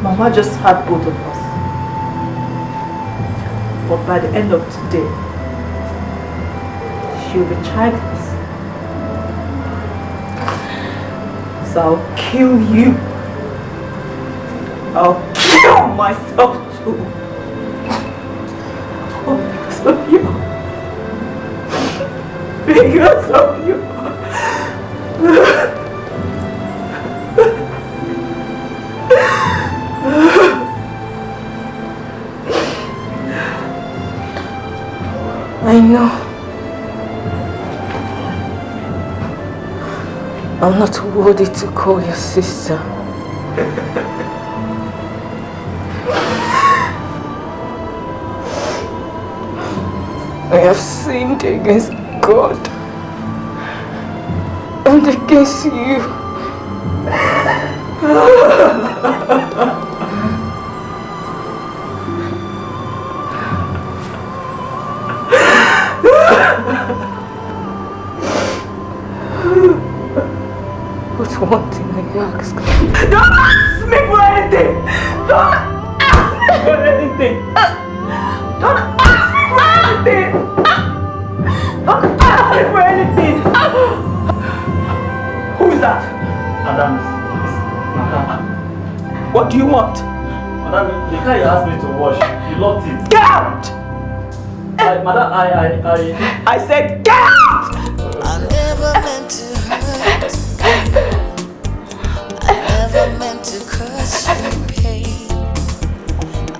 Mama just had both of us. But by the end of today, she'll be childless. So I'll kill you. I'll kill myself too. Oh, because of you. Because of you. I know. I'm not worthy to call your sister. I have sinned against God and against you. But one thing I ask. Don't ask me for anything! Don't ask me for anything! Don't ask me for anything! Don't ask me for anything! Who is that? Madam, Madam. What do you want? Madam, the car you asked me to wash, you locked it. Get out! Madam, I said get out! I never meant to hurt you. I never meant to cause you pain.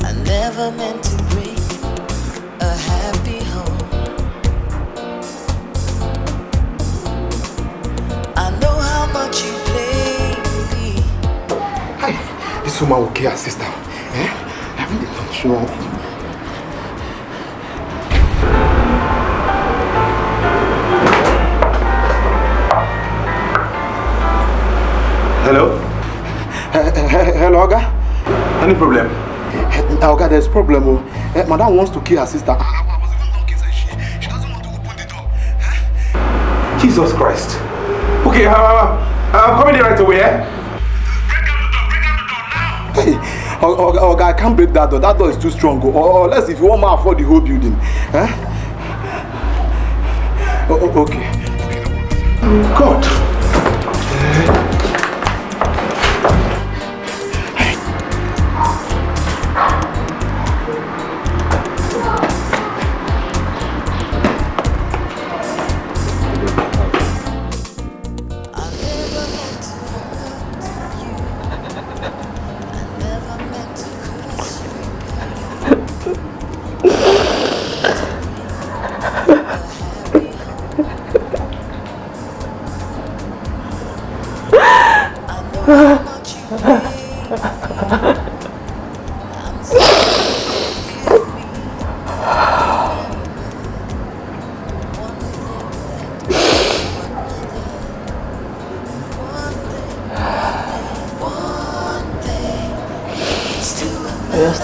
I never meant to break a happy home. I know how much you played me. Hi, this woman will kill her sister. Eh? I really don't sure. Hello? Hello, Oga? Any problem? Oga, there's a problem. Madam wants to kill her sister. I was even knocking, she doesn't want to open the door. Jesus Christ. Okay, I'm coming there right away, eh? Hey, Oga, I can't break that door. That door is too strong. Or unless if you want to afford the whole building. Eh? Okay. God.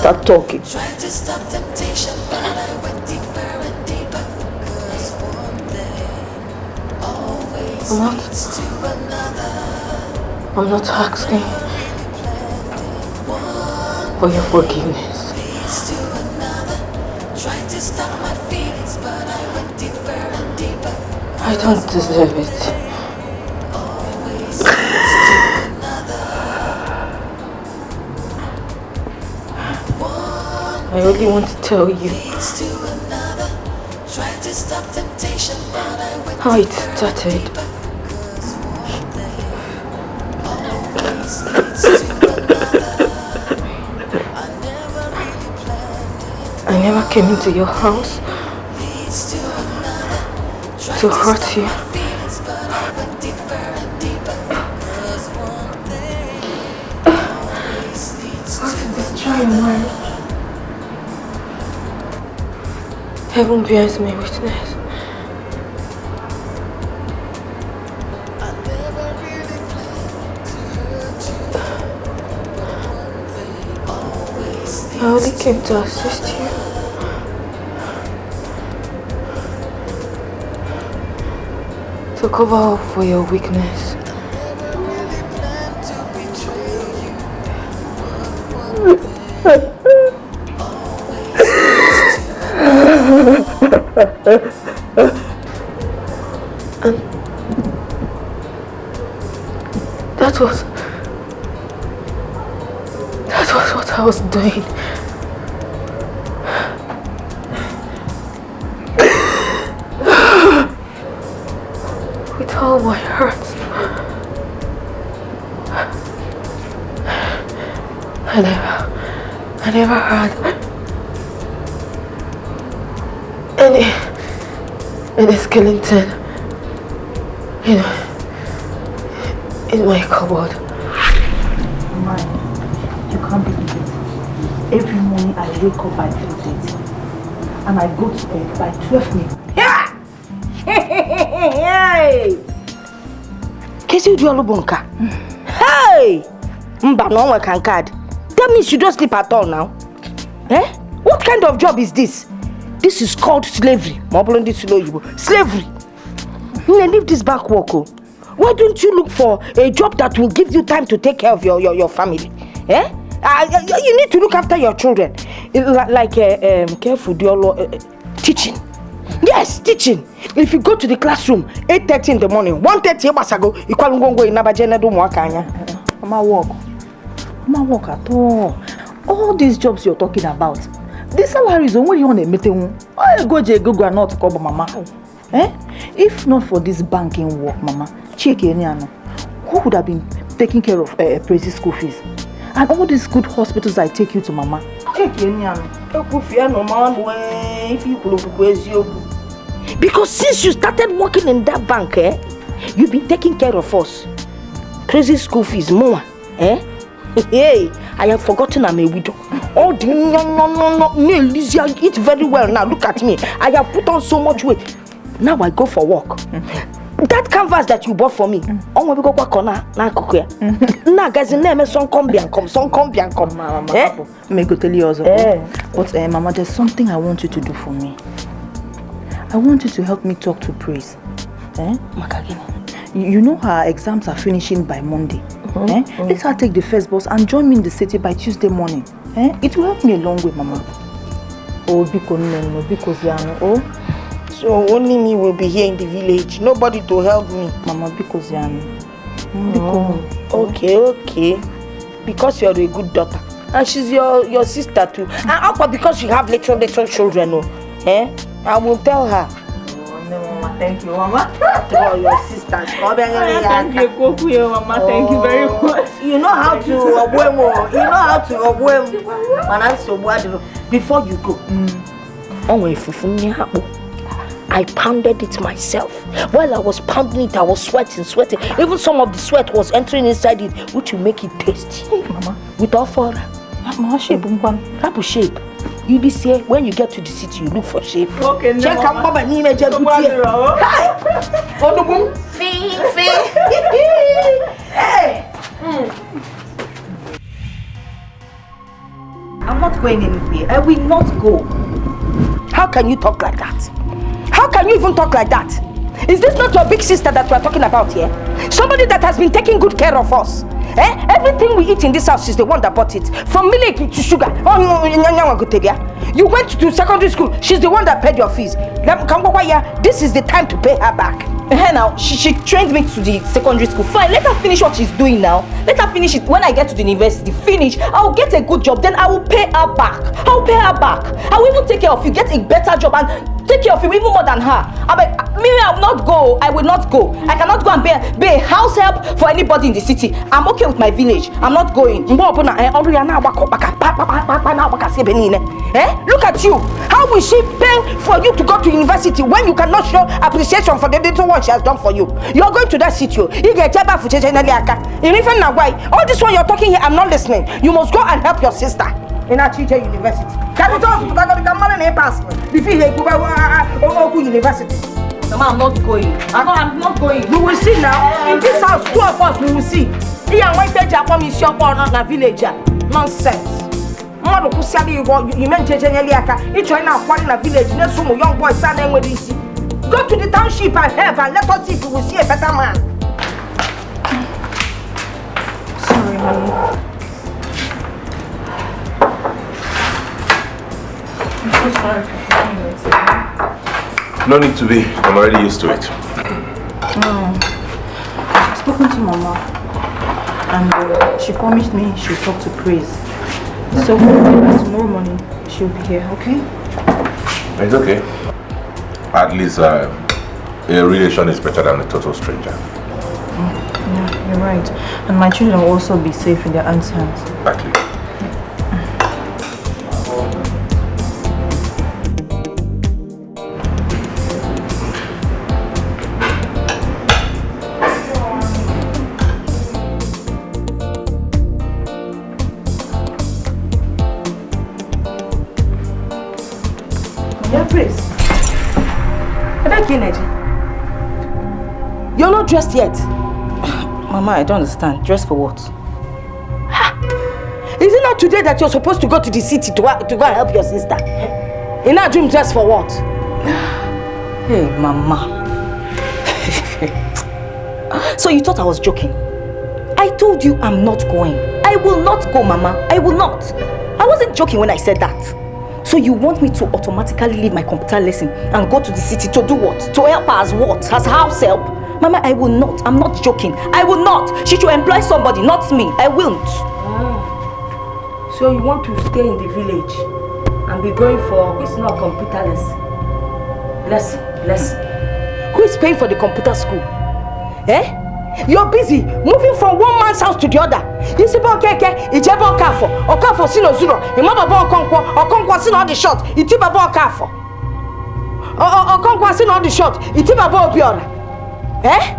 Start talking. Tried to stop temptation, but I went deeper and deeper. 'Cause one thing always leads to another. I'm not asking for your forgiveness. Leads to another. Tried to stop my feelings, but I went deeper and deeper. I don't deserve it. Always leads to another. I only want to tell you how it started. I never came into your house to hurt you. Destroy your mind. Heaven bears me witness. I only came to assist you. To cover up for your weakness. That was what I was doing. With all my heart. I never had any skeleton, in my cupboard. Man, you can't believe it. Every morning I wake up by 3:30 and I go to bed by 12 midnight. Yeah! Hey! Kesi udualo bonka. Hey! Mba no one can card. That means you don't sleep at all now. Eh? What kind of job is this? This is called slavery. Slavery. You leave this back work. Oh. Why don't you look for a job that will give you time to take care of your family? Eh? You need to look after your children. Like careful, teaching. Yes, teaching. If you go to the classroom 8:30 in the morning, 1:30 ago, you can't go in Nabajena do Mwakanya. Mama work at all. All these jobs you're talking about, the salaries only you want to meet them. I go not to cover mama. Eh? If not for this banking work, mama, check who would have been taking care of Prezi school fees? And all these good hospitals I take you to, mama. Check because since you started working in that bank, you've been taking care of us. Crazy school fees, more. Hey, I have forgotten I'm a widow. Oh, no, eat very well now. Look at me. I have put on so much weight. Now I go for work. That canvas that you bought for me. Oh, we go back on now, guys, name some come. Mama, may go tell you also. But Mama, there's something I want you to do for me. I want you to help me talk to Praise. You know her exams are finishing by Monday. Let her take the first bus and join me in the city by Tuesday morning. It will help me a long way, Mama. Oh, because so only me will be here in the village. Nobody to help me. Mama, because Okay. Because you're a good daughter. And she's your sister too. And also because you have little children. I will tell her. Mama, thank you, Mama. Oh, your sisters. Thank you, Mama. Thank you very much. You know how to before you go. I pounded it myself. While I was pounding it, I was sweating. Even some of the sweat was entering inside it, which will make it tasty. Hey, Mama. Without further. Mama, shape. Shape. You be say when you get to the city, you look for shape. Okay, check out Baba ni meje butie. Odubum. Fi. Hey. I'm not going anywhere. I will not go. How can you talk like that? How can you even talk like that? Is this not your big sister that we are talking about here? Somebody that has been taking good care of us. Everything we eat in this house is the one that bought it. From milk to sugar. You went to secondary school. She's the one that paid your fees. This is the time to pay her back. Now, she trained me to the secondary school. Fine, let her finish what she's doing now. Let her finish it. When I get to the university, finish. I'll get a good job. Then I will pay her back. I will even take care of you. Get a better job and take care of you even more than her. I will not go. I cannot go and be a house help for anybody in the city. I'm okay with my village. I'm not going. Look at you. How will she pay for you to go to university when you cannot show appreciation for the little one she has done for you? You're going to that city. All this one you're talking here, I'm not listening. You must go and help your sister in Achije University. University. Mama, I'm not going. I'm not going. We will see now. In this house, two of us, we will see. Nonsense. You meant to village. Young boy, go to the township and help and let us see if we will see a better man. Sorry, Mommy. No need to be. I'm already used to it. I've spoken to Mama. And she promised me she'll talk to Praise. So tomorrow morning she'll be here, okay? It's okay. At least a relation is better than a total stranger. Yeah, you're right. And my children will also be safe in their aunt's hands. Exactly. You're not dressed yet. Mama, I don't understand. Dressed for what? Is it not today that you're supposed to go to the city to go and help your sister? In that dream, dressed for what? Hey, Mama. So you thought I was joking? I told you I'm not going. I will not go, Mama. I will not. I wasn't joking when I said that. So you want me to automatically leave my computer lesson and go to the city to do what? To help her as what? As house help? Mama, I will not. I'm not joking. I will not. She should employ somebody, not me. I won't. So you want to stay in the village and be going for, it's not computer lesson. Who is paying for the computer school? Eh? You're busy moving from one man's house to the other. You see, okay, Ijebo Okafo, Sino Zuro, Imababa Okonkwo, Sino all the shot, Itibaba Okafo. Okonkwo, Sino all the shot, Itibaba Obiora. Eh?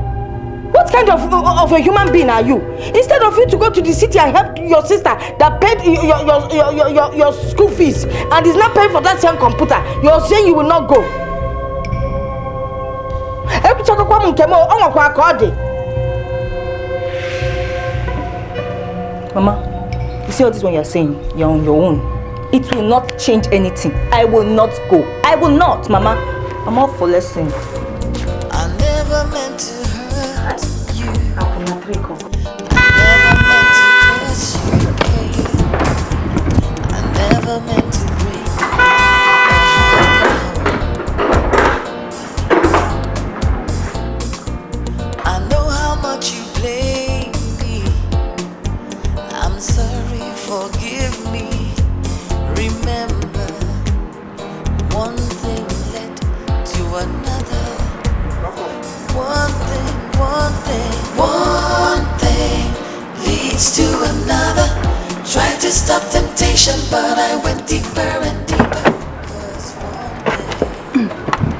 What kind of a human being are you? Instead of you to go to the city and help your sister that paid your school fees and is not paying for that same computer, you're saying you will not go. Mama, you see all this when you're saying you're on your own. It will not change anything. I will not go. I will not, Mama. I'm off for lesson. I never meant to hurt you. I never meant to cause you pain. I never meant to break your heart. I know how much you blame me. I'm sorry, forgive me. Remember, one thing led to another. One thing leads to another. Tried to stop temptation, but I went deeper and deeper.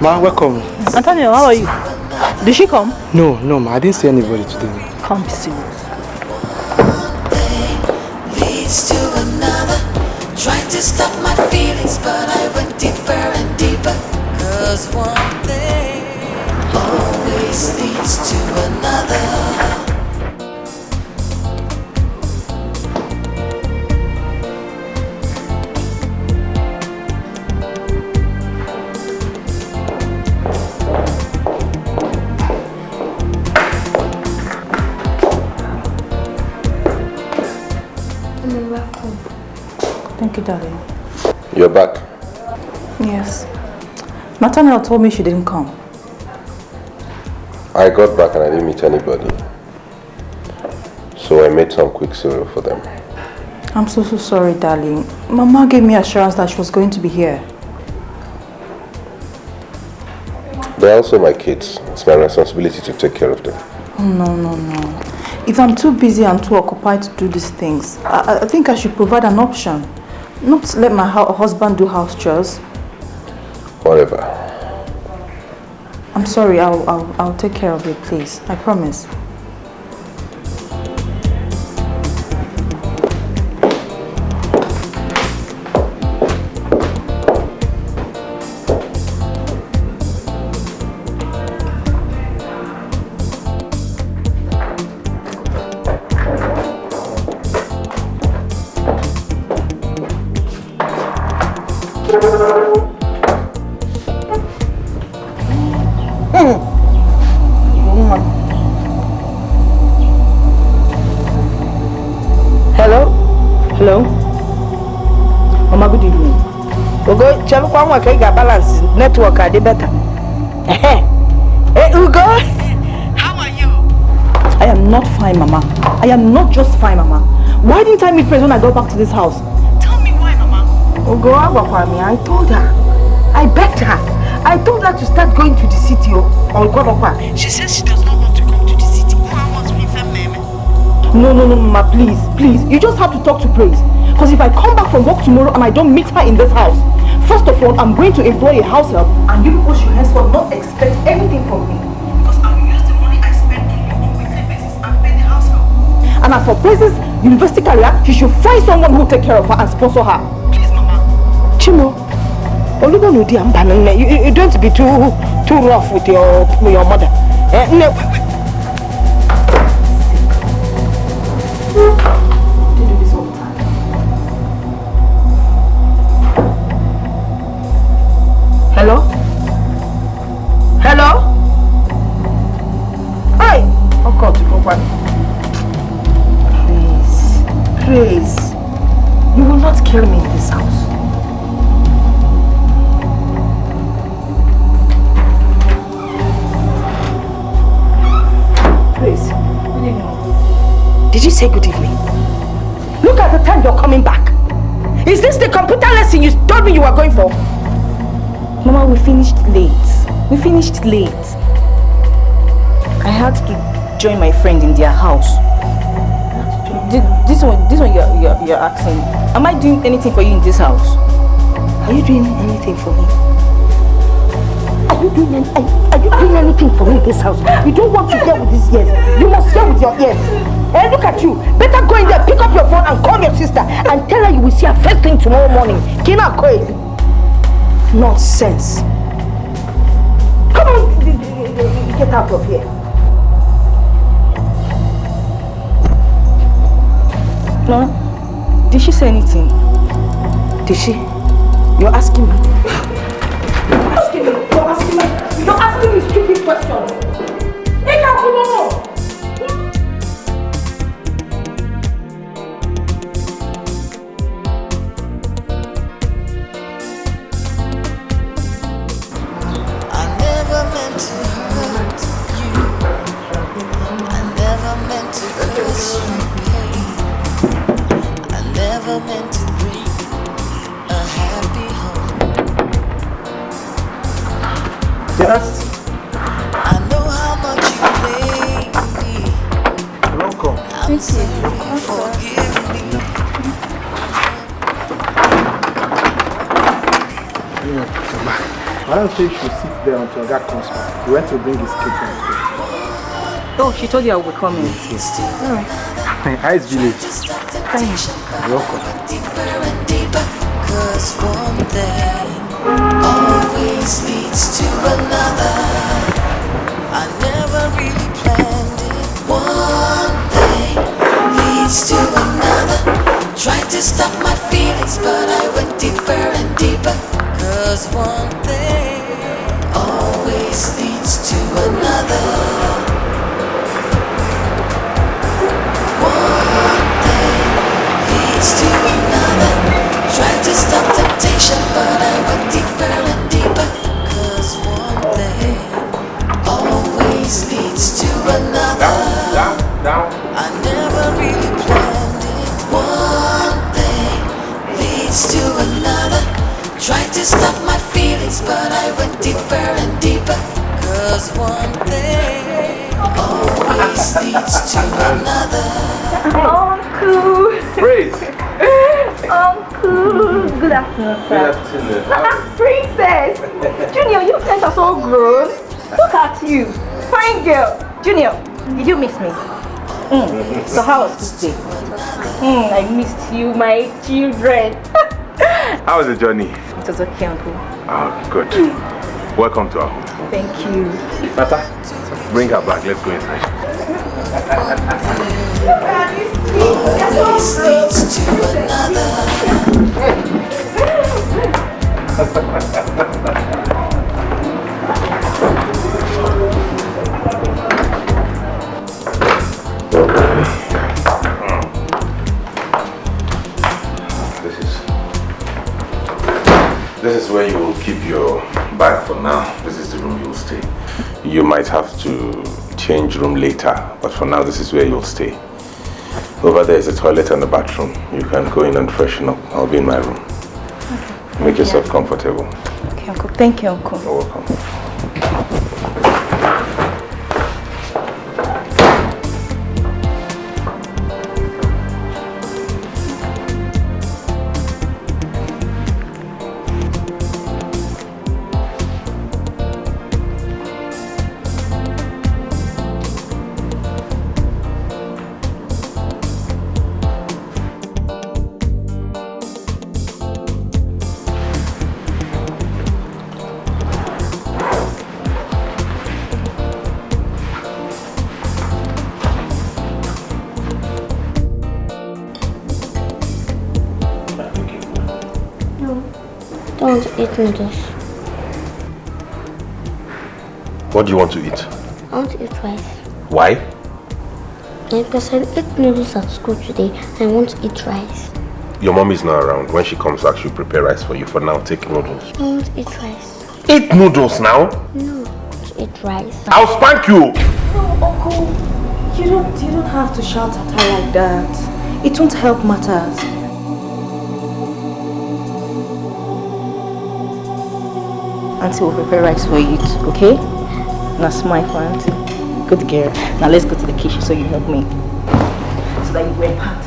Ma, welcome. Antonio, how are you? Did she come? No, ma, I didn't see anybody today. Come be serious. One thing leads to another. Tried to stop my feelings, but I went deeper and deeper. 'Cause one thing always leads to another. Thank you, darling. You're back. Yes. Nathaniel told me she didn't come. I got back and I didn't meet anybody. So I made some quick cereal for them. I'm so sorry, darling. Mama gave me assurance that she was going to be here. They're also my kids. It's my responsibility to take care of them. Oh, no. If I'm too busy and too occupied to do these things, I think I should provide an option. Not let my husband do house chores. Whatever. I'm sorry, I'll take care of it, please. I promise. Hello? Mama, good evening. Ugo, chalo kwa mwa kai ga balance network ade better. Ugo. How are you? I am not fine, Mama. I am not just fine, Mama. Why didn't I meet Praise when I got back to this house? Tell me why, Mama. Ugo, I told her. I begged her. I told her to start going to the city or she says she does not want to come to the city. No, Mama, please. You just have to talk to Praise. Because if I come back from work tomorrow and I don't meet her in this house, first of all, I'm going to employ a house help, and you people should henceforth not expect anything from me. Because I'll use the money I spend on you on weekly basis and pay the house help. And as for Praise's university career, she should find someone who will take care of her and sponsor her. Please, Mama. Chimo, you don't be too rough with your mother. No. They do this all the time. Hello? Hello? Hey! Oh God, to go back. Praise. You will not kill me in this house. Praise. Did you say good evening? Look at the time you're coming back. Is this the computer lesson you told me you were going for? Mama, we finished late. I had to join my friend in their house. This one you're asking. Am I doing anything for you in this house? Are you doing anything for me? Are you doing anything for me in this house? You don't want to hear with these ears. You must hear with your ears. Hey, look at you. Better go in there, pick up your phone and call your sister and tell her you will see her first thing tomorrow morning. Kina Koi. Nonsense. Come on, get out of here. No. Did she say anything? Did she? You're asking me? You're asking me stupid questions. I never meant to hurt you. I never meant to cause you pain. I never meant to bring a happy home. Yes. I know how much you made me. Welcome. I'm sorry, forgive me. I don't think you should sit there until God comes back. We went to bring his cake and Oh, she told you I would be coming. Alright. Ice village. You're welcome. Deeper and deeper, 'cause one thing always leads to another. I never really planned it. One thing leads to another. Tried to stop my feelings, but I went deeper and deeper. 'Cause one thing always leads to another. One thing leads to another. Tried to stop temptation, but I went deeper and deeper. 'Cause one thing always leads to another. Down. I never really planned it. One thing leads to another. Tried to stop my feelings, but I went deeper and deeper. 'Cause one thing always leads to another. Uncle! Praise. Uncle! Good afternoon, sir. Good afternoon. Princess! Junior, you guys are so grown. Look at you. Fine girl. Junior, did you miss me? So how was this day? I missed you, my children. How was the journey? It was okay, Uncle. Oh, good. Welcome to our home. Thank you. Nata, bring her back. Let's go inside. Always leads to another. This is where you will keep your bag for now. This is the room you will stay. You might have to change room later, but for now this is where you'll stay. Over there is a toilet and a bathroom. You can go in and freshen up. I'll be in my room. Okay. Make yourself comfortable. Okay, Uncle. Thank you, Uncle. You're welcome. I want to eat noodles. What do you want to eat? I want to eat rice. Why? Because I ate noodles at school today. I want to eat rice. Your mom is not around. When she comes back, she'll prepare rice for you. For now, take noodles. I want to eat rice. Eat noodles now? No, I want to eat rice. I'll spank you! No, Uncle. You don't have to shout at her like that. It won't help matters. Auntie will prepare rice for you, okay? Now smile for Auntie. Good girl. Now let's go to the kitchen so you help me. So that you wear part.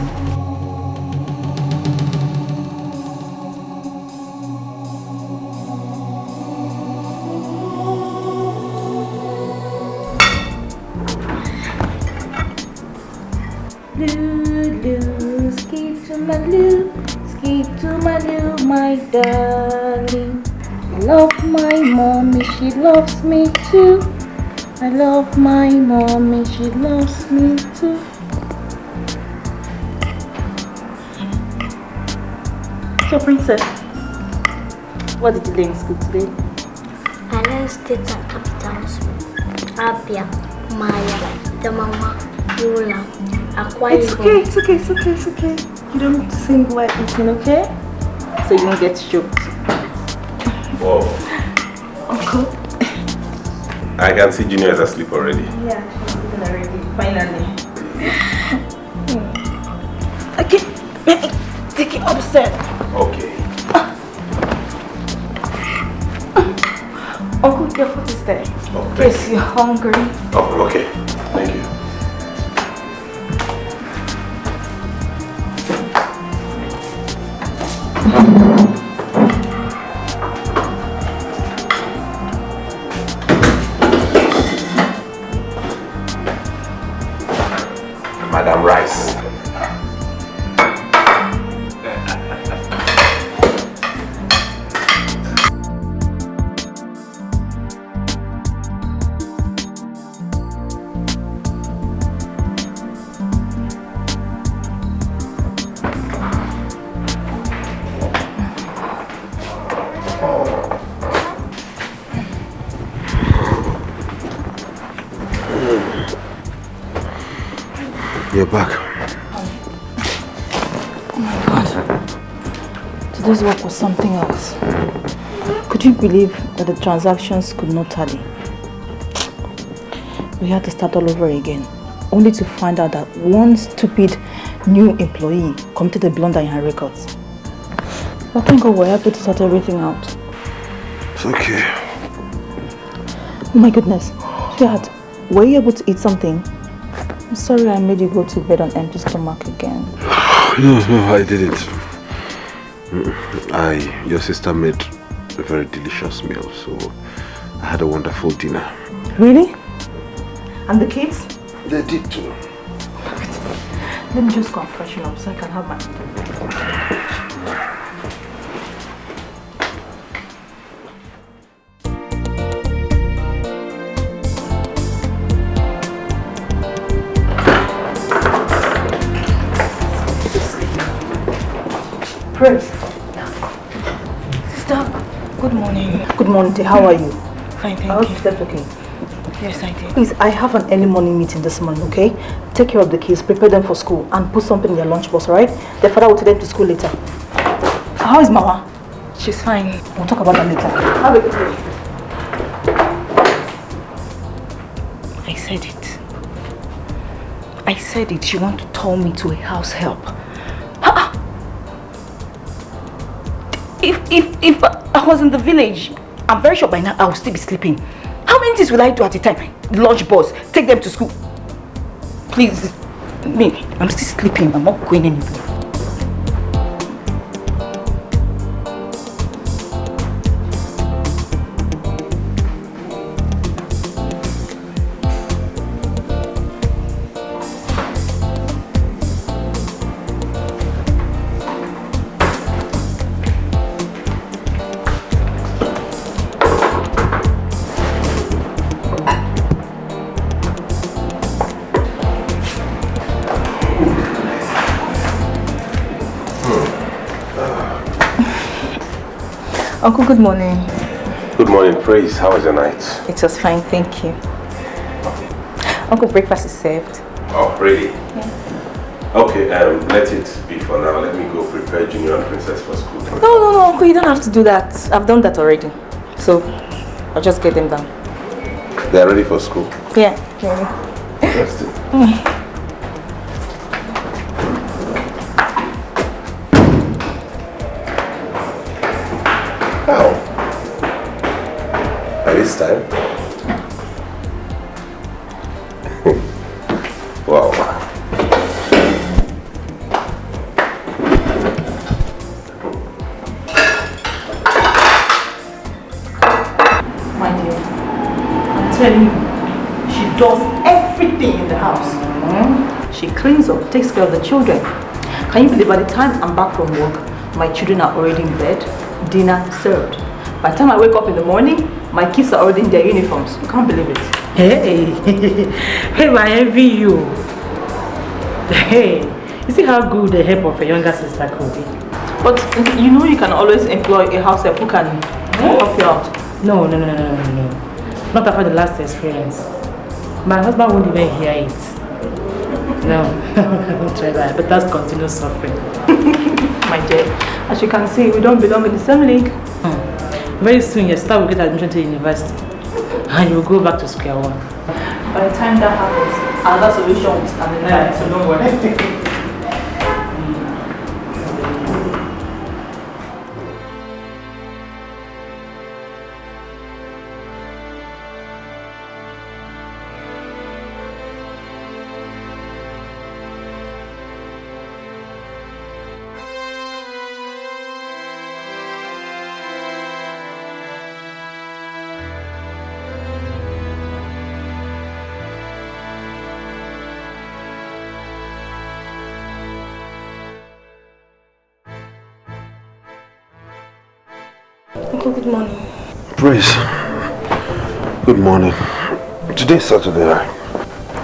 Lulu, skip to my Lou, skip to my Lou, my darling. I love my mommy, she loves me too. I love my mommy, she loves me too. So, Princess, what did you learn in school today? I learned states and capitals. Abia, Maya, Damama, Yola, Akwa Ibom. It's okay. You don't have to sing while eating, okay? So you don't get choked. Whoa. Uncle? I can see Junior is asleep already. Yeah, she's sleeping already. Finally. Okay, take it upstairs. Okay. Uncle, your food is there. Oh, Yes, you're hungry. Oh, okay. Thank you. Madam Rice. You're back. Oh my God. Today's work was something else. Could you believe that the transactions could not tally? We had to start all over again, only to find out that one stupid new employee committed a blunder in her records. But thank God we're able to sort everything out. It's okay. Oh my goodness. Sweetheart, were you able to eat something? I'm sorry I made you go to bed on empty stomach again. No, I didn't. Your sister made a very delicious meal, so I had a wonderful dinner. Really? And the kids? They did too. Let me just go and freshen up so I can have my... Praise. Sister, good morning. Good morning, dear. How are you? Fine, thank I hope you. you slept okay. Yes, I did. Please, I have an early morning meeting this morning, okay? Take care of the kids, prepare them for school, and put something in their lunchbox, alright? Their father will take them to school later. How is Mama? She's fine. We'll talk about that later. Have a good day. I said it. I said it. She wants to turn me to a house help. If I was in the village, I'm very sure by now I would still be sleeping. How many things will I do at a time? Lunch bus, take them to school. Please, me, I'm still sleeping. I'm not going anywhere. Uncle, good morning. Good morning, Praise. How was your night? It was fine, thank you. Uncle, breakfast is served. Oh, really? Yeah. Okay, let it be for now. Let me go prepare Junior and Princess for school. No, Uncle, you don't have to do that. I've done that already. So, I'll just get them done. They're ready for school? Yeah, ready. Interesting. How? By this time? Wow. My dear, I'm telling you, she does everything in the house. She cleans up, takes care of the children. Can you believe by the time I'm back from work, my children are already in bed, dinner served. By the time I wake up in the morning, my kids are already in their uniforms. You can't believe it. Hey, hey, I envy you. Hey, you see how good the help of a younger sister could be? But you know you can always employ a house help who can help you out. No. Not after the last experience. My husband won't even hear it. No, don't try that. But that's continuous suffering. My dear, as you can see, we don't belong in the same league. Very soon your sister will get admission to university. And you will go back to square one. By the time that happens, another solution will stand in line, so don't worry. Uncle, good morning. Praise. Good morning. Today's Saturday, right?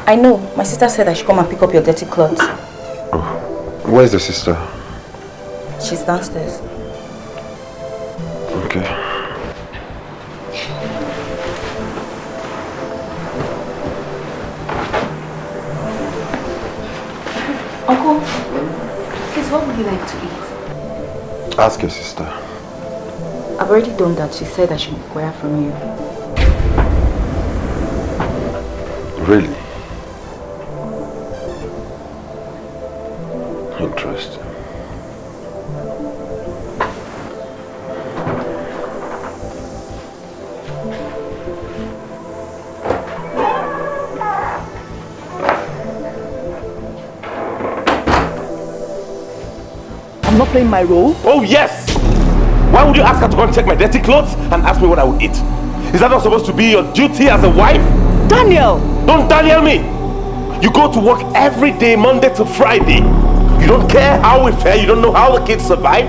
I know. My sister said I should come and pick up your dirty clothes. Oh. Where's the sister? She's downstairs. Okay. Uncle, please, what would you like to eat? Ask your sister. I've already done that. She said I should inquire from you. Really? Interesting. I'm not playing my role. Oh, yes! Why would you ask her to go and check my dirty clothes and ask me what I would eat? Is that not supposed to be your duty as a wife? Daniel! Don't Daniel me! You go to work every day, Monday to Friday. You don't care how we fare, you don't know how the kids survive.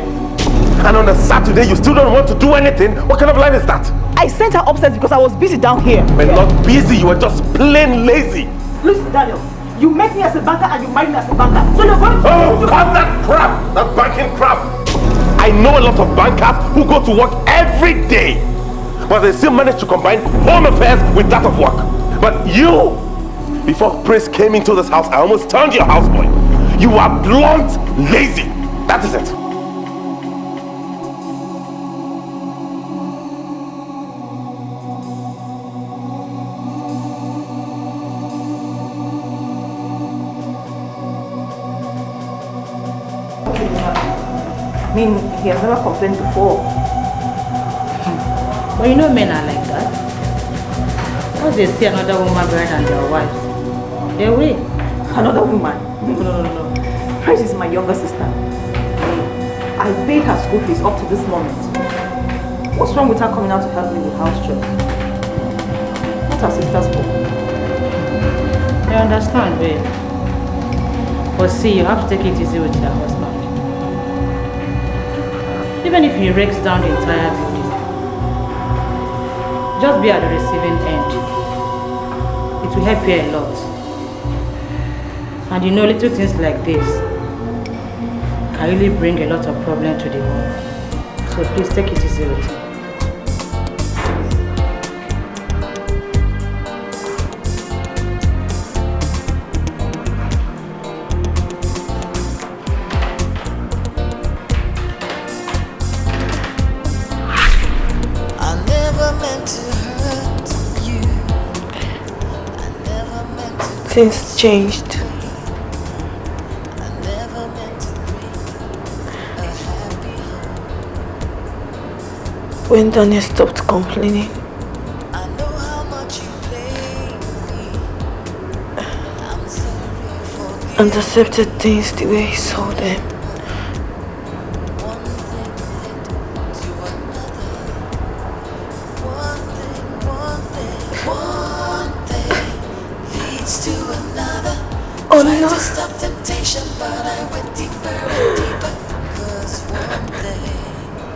And on a Saturday, you still don't want to do anything. What kind of line is that? I sent her upstairs because I was busy down here. You're not busy, you were just plain lazy. Listen, Daniel, you met me as a banker and you married me as a banker. So you're going to... Oh, cut that crap! That banking crap! I know a lot of bankers who go to work every day, but they still manage to combine home affairs with that of work. But you, before Prince came into this house, I almost turned your houseboy. You are blunt, lazy. That is it. I mean, he has never complained before. But you know men are like that. Once they see another woman better than their wives, they will. Another woman? No. Praise is my younger sister. I paid her school fees up to this moment. What's wrong with her coming out to help me with house chores? Not her sister's fault. I understand, babe. But see, you have to take it easy with your husband. Even if he breaks down the entire building, just be at the receiving end. It will help you a lot. And you know, little things like this can really bring a lot of problem to the home. So please take it easy with him. Things changed. When Daniel stopped complaining and accepted things the way he saw them. Oh no.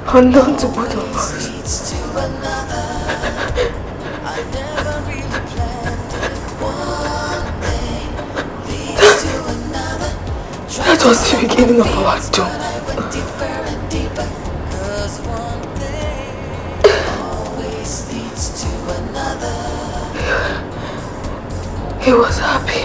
Unknown to both of us. That was the beginning of our doom. He was happy.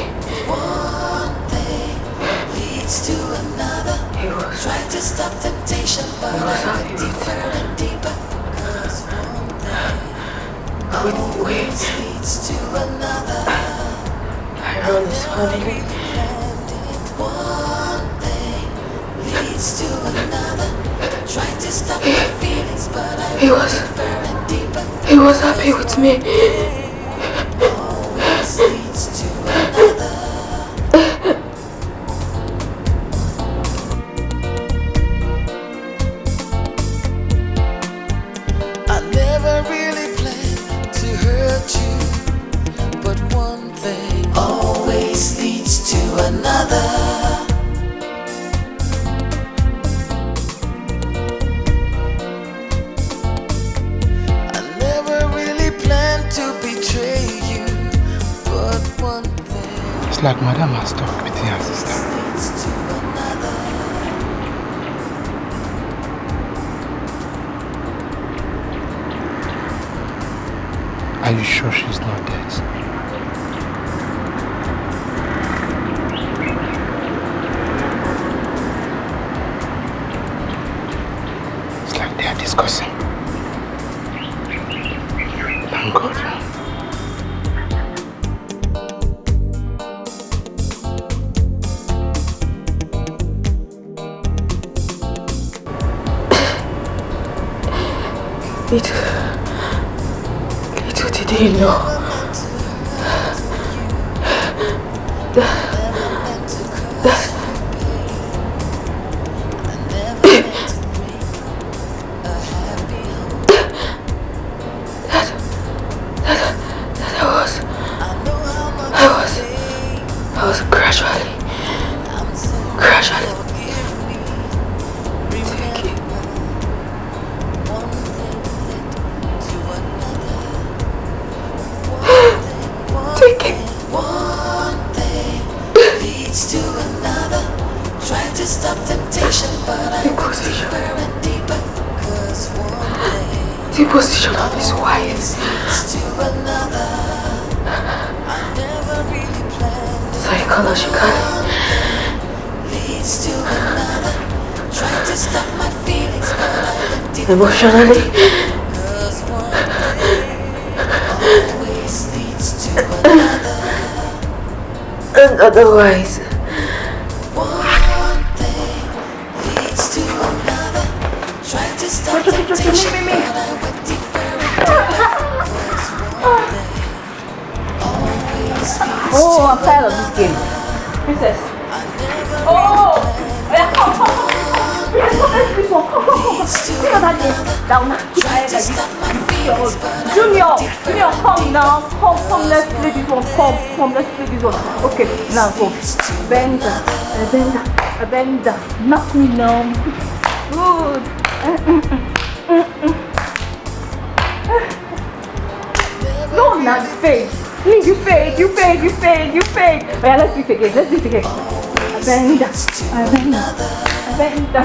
He was trying to stop temptation, but I went deeper and deeper. Wait. I run his family. One thing leads to another. Trying to stop my feelings, but I went deeper and deeper. He was happy with me. Always leads to another. Like Madam has talked with her sister. Are you sure she's not dead? It's like they are discussing. Thank God. Little did he know that I was gradually the position of his wife. Psychologically. Emotionally. And otherwise. One thing leads to another. Tried to stop temptation, but I went deeper into Oh, I'm tired of this game. Princess. Oh! Yeah, come. Princess, this one. Come. You know that game? That one. Junior, come now. Come, let's play this one. Come, let's play this one. Okay, now go. Bender. Knock me now. Good. No, not fake. You fake. Yeah, let's do it again. Bender.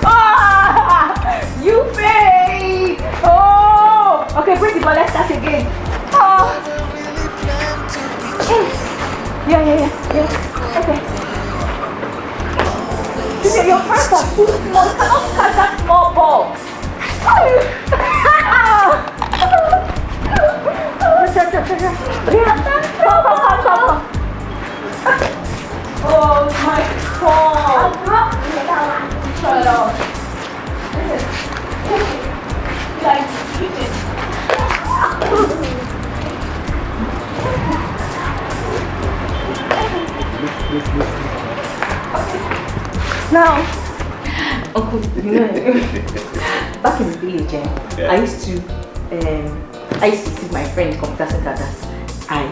Ah! You fake. Oh! Okay, break it, but let's start again. Oh! Yeah. Okay. Your hands are too small. You cannot catch that small ball. Come. Oh my God! Shut up. Now, Uncle, back in the village, I used to see my friend computer center that I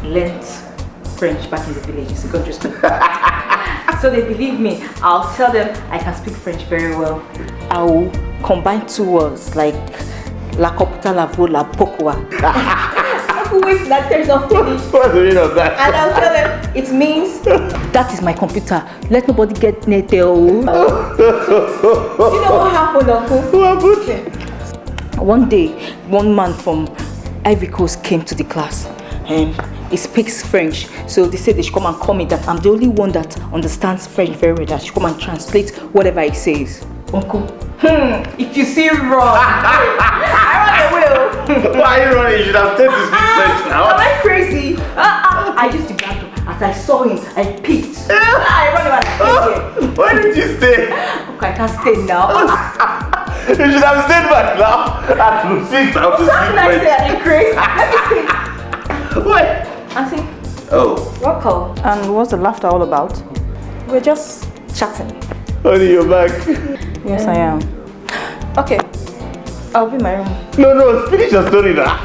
learned French back in the village, secondary school. So they believe me. I'll tell them I can speak French very well. I'll combine two words like la computa, la vo, la pokwa. Wait, that there's a finish. What's the meaning of that? And I'll tell them it means that is my computer. Let nobody get near there. You know what happened, Uncle? What happened? One day, one man from Bcos came to the class and he speaks French. So they said they should come and call me that I'm the only one that understands French very well, that should come and translate whatever he says. Uncle, if you see wrong, I run away. Why are you running? You should have taken to speak French now. Am I crazy? I used to battle. As I saw him, I peeked. I run away. Why did you stay? Okay, I can't stay now. You should have stayed back now. I will speak now to speak French. I'm crazy. Let me see. What? Auntie. Oh. Welcome. And what's the laughter all about? We're just chatting. Honey, you're back. Yes, I am. Okay. I'll be in my room. No, finish your story now.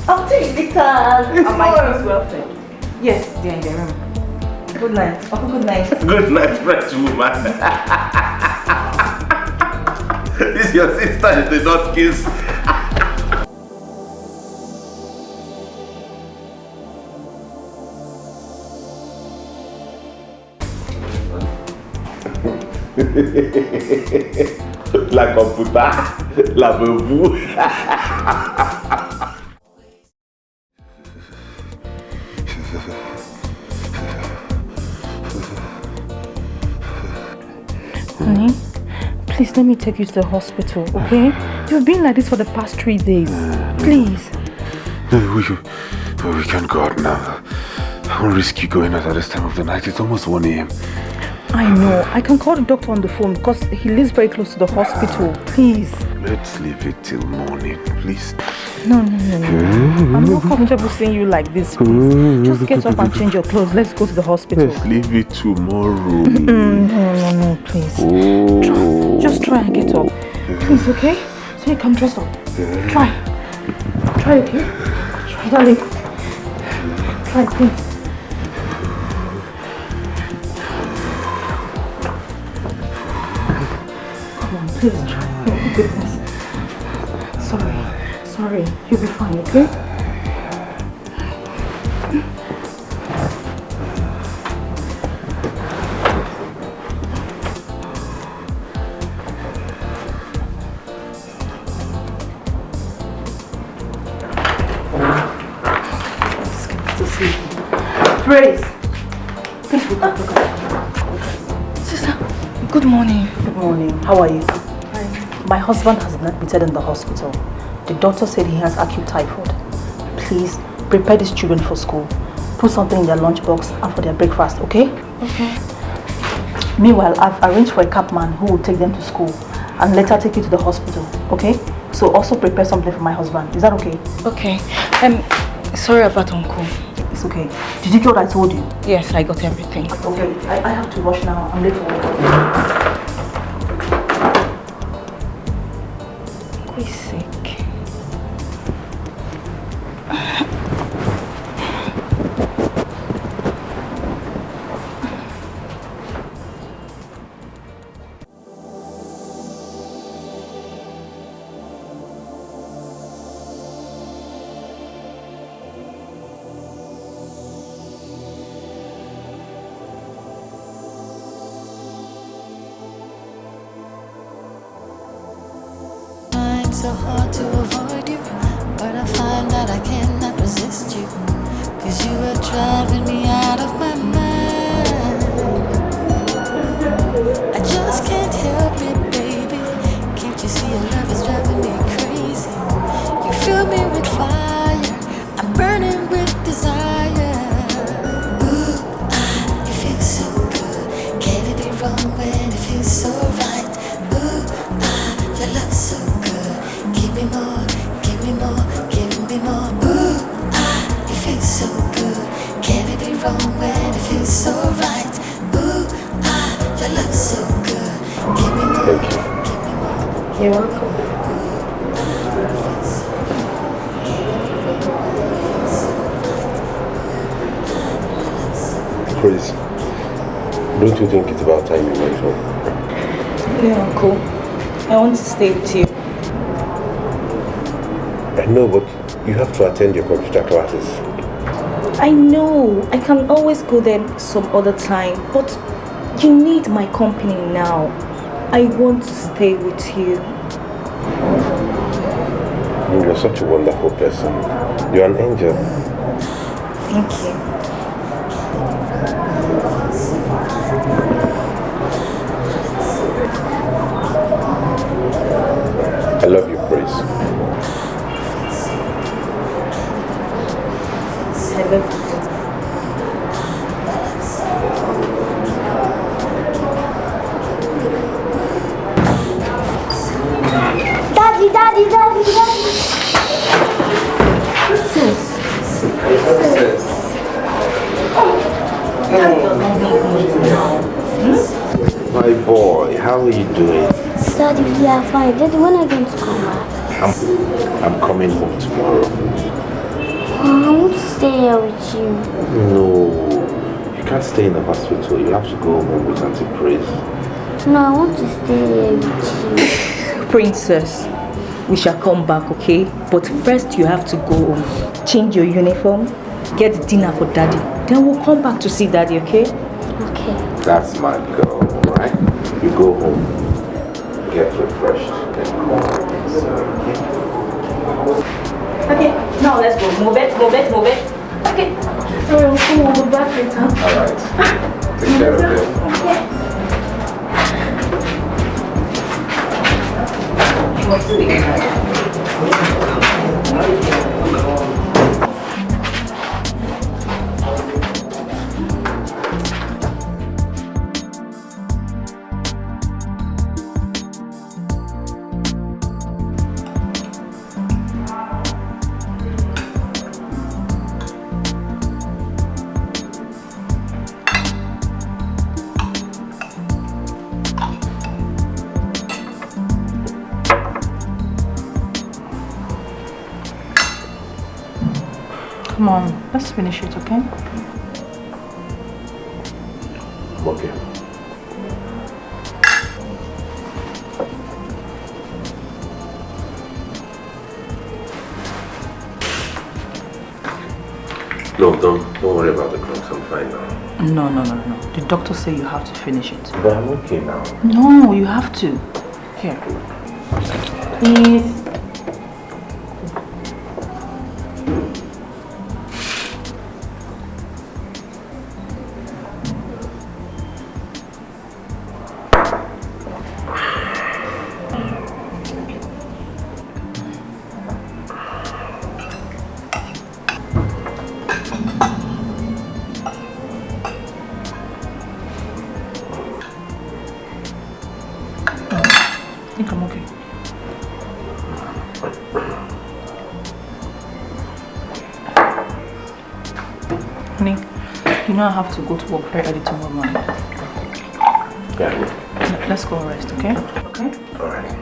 I'll take the card. Am I his welfare? Yes, they're in their room. Good night. Oh, good night. Good night, French woman. This is your sister, you did not kiss. La computa, la bebou. Honey, please let me take you to the hospital, okay? You've been like this for the past 3 days. Please. We can't go out now. I won't risk you going out at this time of the night. It's almost 1 a.m. I know. I can call the doctor on the phone because he lives very close to the hospital. Please. Let's leave it till morning, please. No. I'm not comfortable seeing you like this, please. Just get up and change your clothes. Let's go to the hospital. Let's leave it tomorrow. No, please. Oh. Just try and get up. Please, okay? So you can dress up. Try, okay? Try, darling. Try, please. Please try. Oh, goodness. Sorry. You'll be fine, okay? Praise. Please look up. Sister, good morning. Good morning. How are you? My husband has been admitted in the hospital. The doctor said he has acute typhoid. Please prepare these children for school. Put something in their lunchbox and for their breakfast, okay? Okay. Meanwhile, I've arranged for a cabman who will take them to school and later take you to the hospital, okay? So also prepare something for my husband. Is that okay? Okay. Sorry about Uncle. It's okay. Did you get what I told you? Yes, I got everything. Okay, I have to rush now. I'm late for work. Who is sick? So hard to avoid you, but I find that I cannot resist you, 'cause you are driving me out of my mind. I just can't help it, baby. Can't you see your love is driving me crazy? You fill me with fire, I'm burning with desire. Ooh, it feels so good. Can it be wrong when it feels so right? Ooh, your love's so good. Give me more, give me more, give me more. Ooh, it feels so good. Can it be wrong when it feels so right? Ooh, your love's so good. Give me more, Thank you. give me more. You're welcome. Chris, don't you think it's about time you went home? Yeah, Uncle. I want to stay with you. I know, but you have to attend your computer classes. I know. I can always go there some other time, but you need my company now. I want to stay with you. You're such a wonderful person. You're an angel. Thank you. I love you, Praise. I love you. Daddy, daddy, daddy, daddy. My boy, how are you doing? Daddy, we are fine. Daddy, when are you going to come back? I'm coming home tomorrow. I want to stay here with you. No, you can't stay in the hospital. You have to go home with Auntie Praise. No, I want to stay here with you. Princess, we shall come back, okay? But first you have to go home. Change your uniform, get dinner for Daddy. Then we'll come back to see Daddy, okay? Okay. That's my girl, alright? You go home, get refreshed, then come. Okay, now let's go. Move it, move it, move it. Okay. Sorry, we'll go back later. Alright. Take care of it. Okay. You want to speak? Come on, let's finish it, okay? Okay. No, don't worry about the clocks. I'm fine now. No. The doctor said you have to finish it. But I'm okay now. No, you have to. Here. Please. think I'm okay. Honey, you know I have to go to work very early tomorrow morning. Yeah. Let's go rest, okay? Okay? Alright.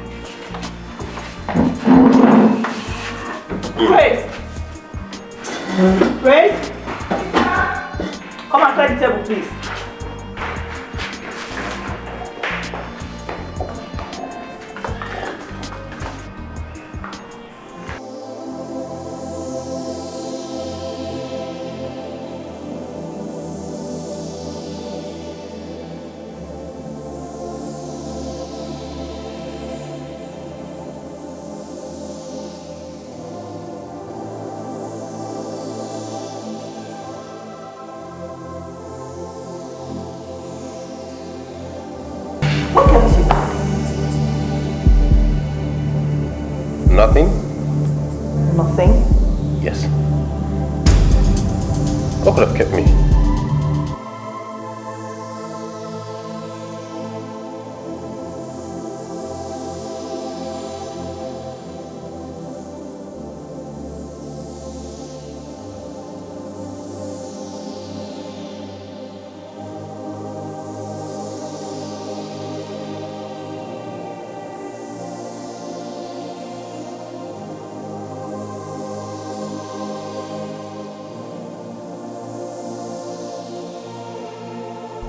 Grace! Grace! Come and clear the table, please. Nothing? Nothing? Yes. What could have kept me?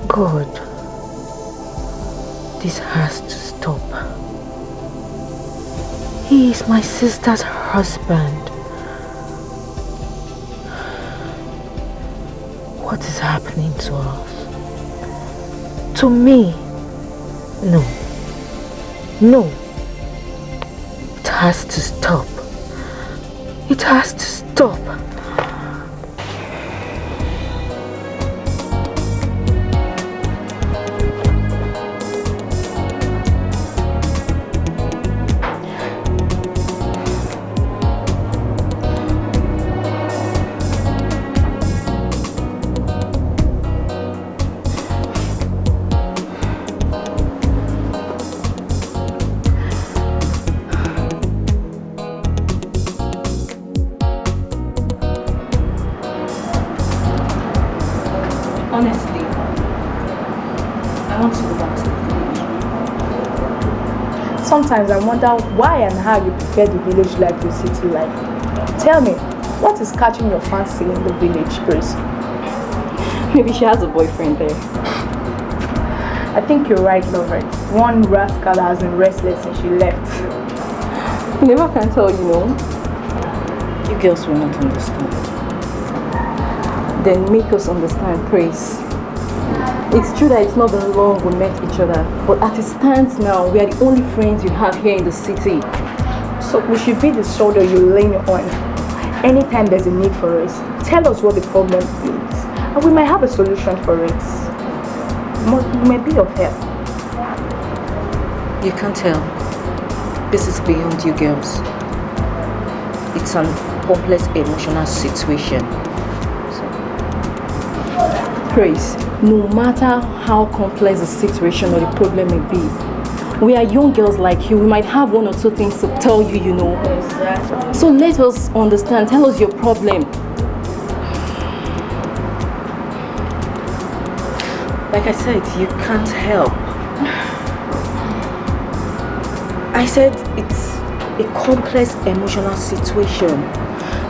God, this has to stop. He is my sister's husband. What is happening to us? To me? No. No. It has to stop. It has to stop. Honestly, I want to go back to the village. Sometimes I wonder why and how you prefer the village life to city life. Tell me, what is catching your fancy in the village, Grace? Maybe she has a boyfriend there. I think you're right, Lovert. One rascal has been restless since she left. You never can tell, you know. You girls will not understand. Then make us understand, Praise. It's true that it's not been long we met each other, but as it stands now, we are the only friends you have here in the city. So we should be the shoulder you lean on. Anytime there's a need for us, tell us what the problem is, and we might have a solution for it. It may be of help. You can't tell. This is beyond you girls. It's an complex emotional situation. Praise, no matter how complex the situation or the problem may be, we are young girls like you. We might have one or two things to tell you, you know. Exactly. So let us understand. Tell us your problem. Like I said, you can't help. I said it's a complex emotional situation.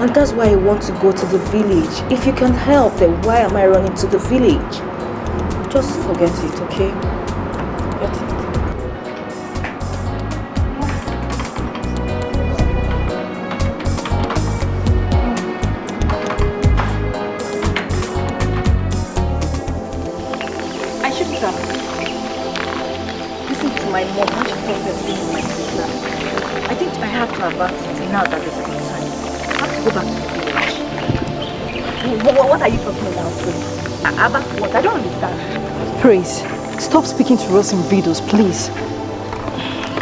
And that's why I want to go to the village. If you can help, then why am I running to the village? Just forget it, okay? Forget it. I shouldn't have listened to my mom when she told me with my sister. I think I have to avert it now that there's a good time. I have to go back to the village. What are you talking about, Praise? About what? I don't understand. Praise, stop speaking to us in riddles, please.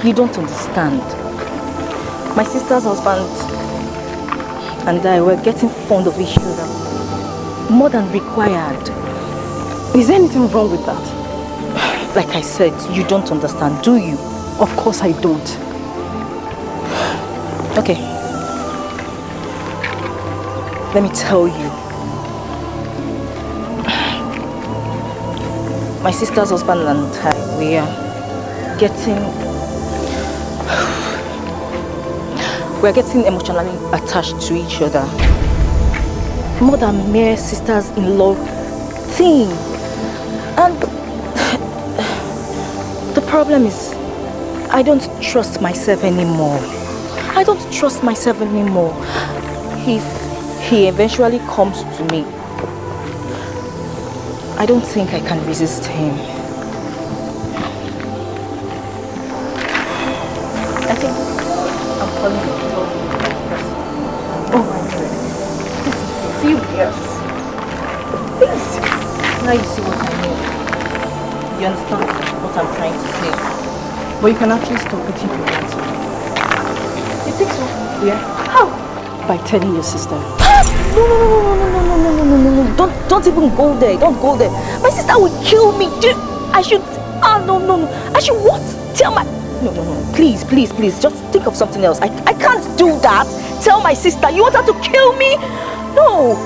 You don't understand. My sister's husband and I were getting fond of each other. More than required. Is there anything wrong with that? Like I said, you don't understand, do you? Of course I don't. Okay. Let me tell you. My sister's husband and I, we are getting emotionally attached to each other. More than mere sisters-in-law thing. And the problem is, I don't trust myself anymore. I don't trust myself anymore. If he eventually comes to me, I don't think I can resist him. I think I'm falling in love with that person. Oh my God. This is serious. This. Now you see what I mean. You understand what I'm trying to say. But you can actually stop it if you want to. You think so? Yeah. How? By telling your sister. No. Don't even go there. Don't go there. My sister will kill me. I should. No. I should what? Tell my. No. Please. Just think of something else. I can't do that. Tell my sister. You want her to kill me? No.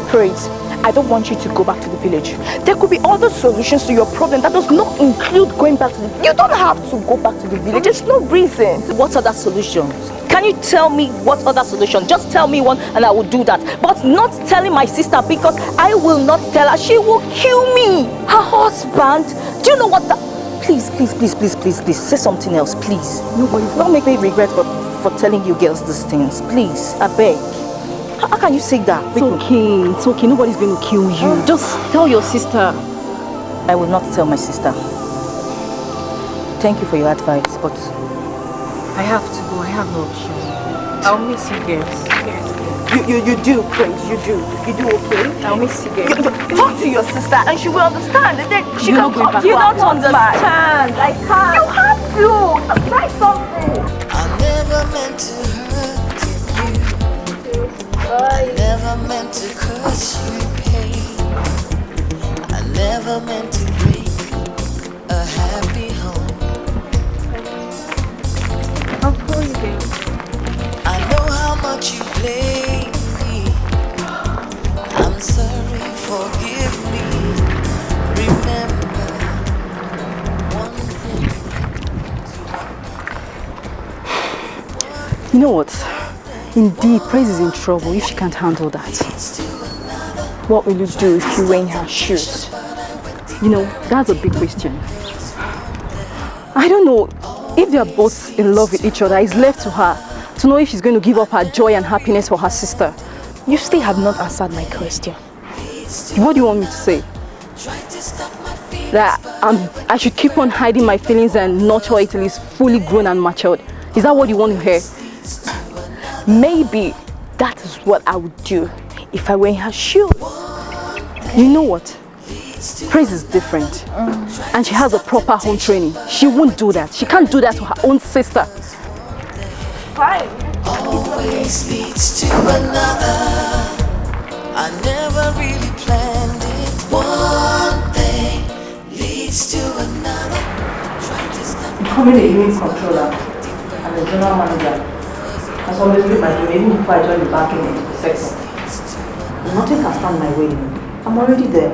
Praise. I don't want you to go back to the village. There could be other solutions to your problem that does not include going back to the village. You don't have to go back to the village. There's no reason. What other solutions? Can you tell me what other solution? Just tell me one and I will do that. But not telling my sister, because I will not tell her. She will kill me. Her husband. Do you know what that... Please. Say something else, please. Nobody. Don't make me regret for telling you girls these things. Please, I beg. How can you say that? It's okay. Nobody's going to kill you. Just tell your sister. I will not tell my sister. Thank you for your advice, but I have to go. I have no option. I'll miss you girls. You do, Prince. You do, okay? I'll miss you girls. Talk to your sister and she will understand. And then she can come to you. You don't understand. I can't. You have to. Try something. I never meant to hurt you. I never meant to cause you pain. I never meant to break a happy home. I'll call you again. I know how much you blame me. I'm sorry, forgive me. Remember one thing. You know what? Indeed, Praise is in trouble if she can't handle that. What will you do if you were in her shoes? You know, that's a big question. I don't know if they are both in love with each other. It's left to her to know if she's going to give up her joy and happiness for her sister. You still have not answered my question. What do you want me to say? That I should keep on hiding my feelings and nurture it till it's fully grown and matured. Is that what you want to hear? Maybe that is what I would do if I were in her shoes. You know what? Praise is different. And she has a proper home training. She won't do that. She can't do that to her own sister. Fine. Always leads to another. I never really planned it. One thing leads to another. Becoming a unit controller and a general manager has always been my dream, even before I joined the banking sector. Nothing can stand my way. I'm already there.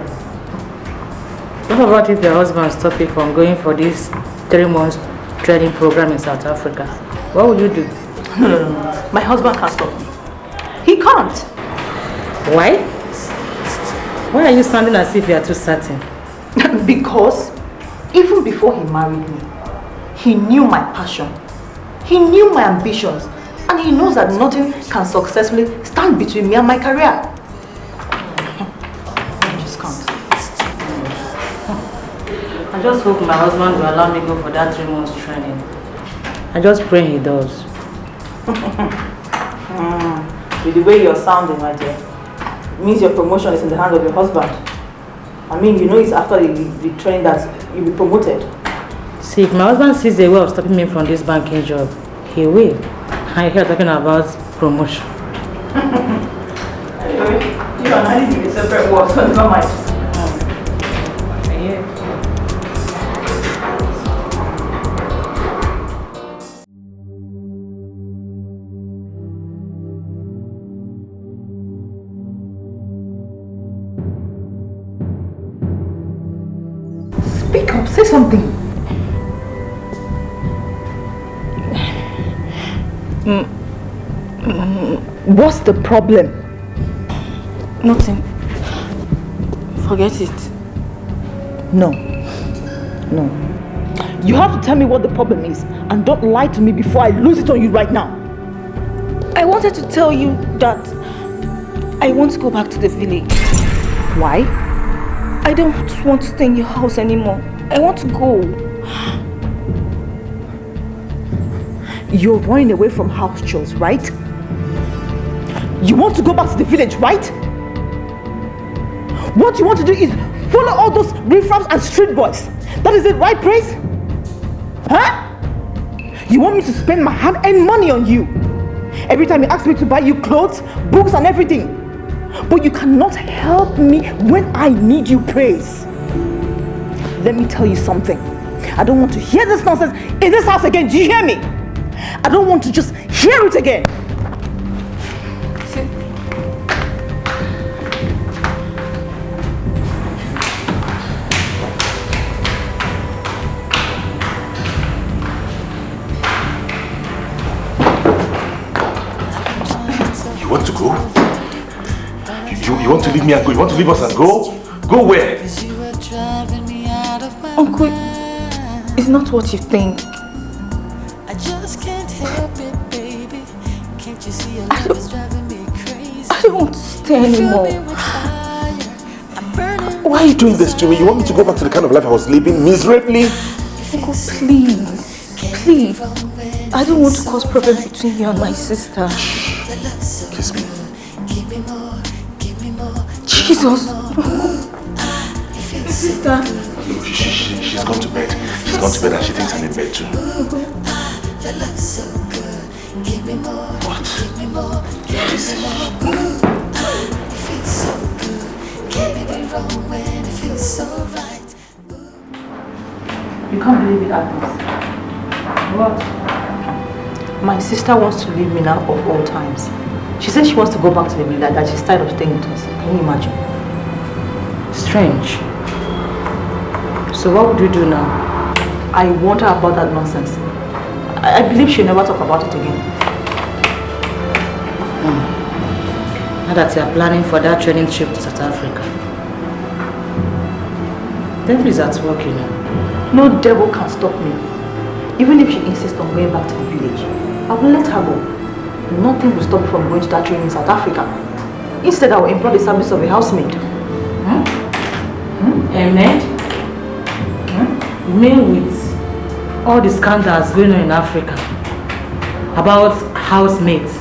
What about if your husband stopped you from going for this 3-month training program in South Africa? What would you do? No. My husband can't stop me. He can't. Why? Why are you sounding as if you are too certain? Because even before he married me, he knew my passion. He knew my ambitions. And he knows that nothing can successfully stand between me and my career. I just can't. I just hope my husband will allow me to go for that 3 months training. I just pray he does. With the way you're sounding, my dear, it means your promotion is in the hands of your husband. I mean, you know it's after the training that you'll be promoted. See, if my husband sees a way of stopping me from this banking job, he will. I hear talking about promotion. Anyway, you and I need to be separate works, so never mind. something. What's the problem? Nothing. Forget it. No. You have to tell me what the problem is and don't lie to me before I lose it on you right now. I wanted to tell you that I want to go back to the village. Why? I don't want to stay in your house anymore. I want to go. You're running away from house chores, right? You want to go back to the village, right? What you want to do is follow all those riffraffs and street boys. That is it, right, Praise? Huh? You want me to spend my hard-earned money on you? Every time you ask me to buy you clothes, books and everything. But you cannot help me when I need you, Praise. Let me tell you something. I don't want to hear this nonsense in this house again. Do you hear me? I don't want to just hear it again. You want to go? You want to leave me and go? You want to leave us and go? Go where? Uncle, it's not what you think. I don't want to stay anymore. Why are you doing this to me? You want me to go back to the kind of life I was living miserably? Uncle, please. I don't want to cause problems between you and my sister. Kiss me. Jesus. Sister. She's gone to bed. She's gone to bed and she thinks I'm in bed too. What? You can't believe it, Agnes. What? My sister wants to leave me now of all times. She said she wants to go back to the village, that she's tired of staying with us. Can you imagine? Strange. So what would you do now? I warned her about that nonsense. I believe she'll never talk about it again. Now that you're planning for that training trip to South Africa. Devil is at work, you know. No devil can stop me. Even if she insists on going back to the village, I will let her go. Nothing will stop me from going to that training in South Africa. Instead, I will employ the service of a housemaid. A maid? Maid with all the scandals going on in Africa about housemaids,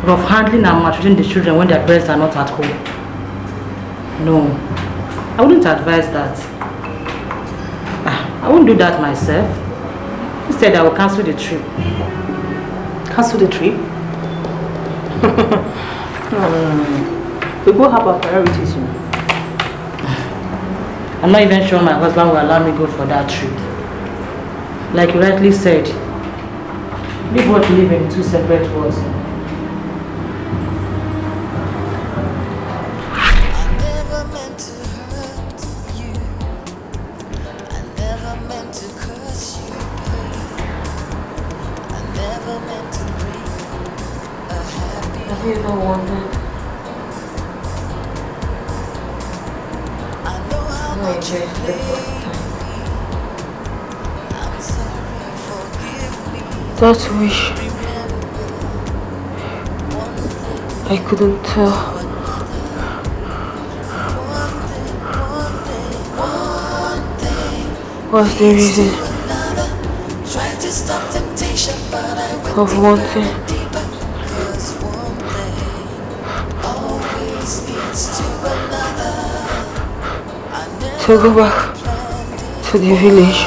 rough handling and maltreating the children when their parents are not at home. No, I wouldn't advise that. I won't do that myself. Instead, I will cancel the trip. Cancel the trip? We both have our priorities, you know. I'm not even sure my husband will allow me go for that trip. Like you rightly said, we both live in two separate worlds. Have you ever wondered how I enjoyed the first time? That wish I couldn't tell. What's the reason of wanting to go back to the village?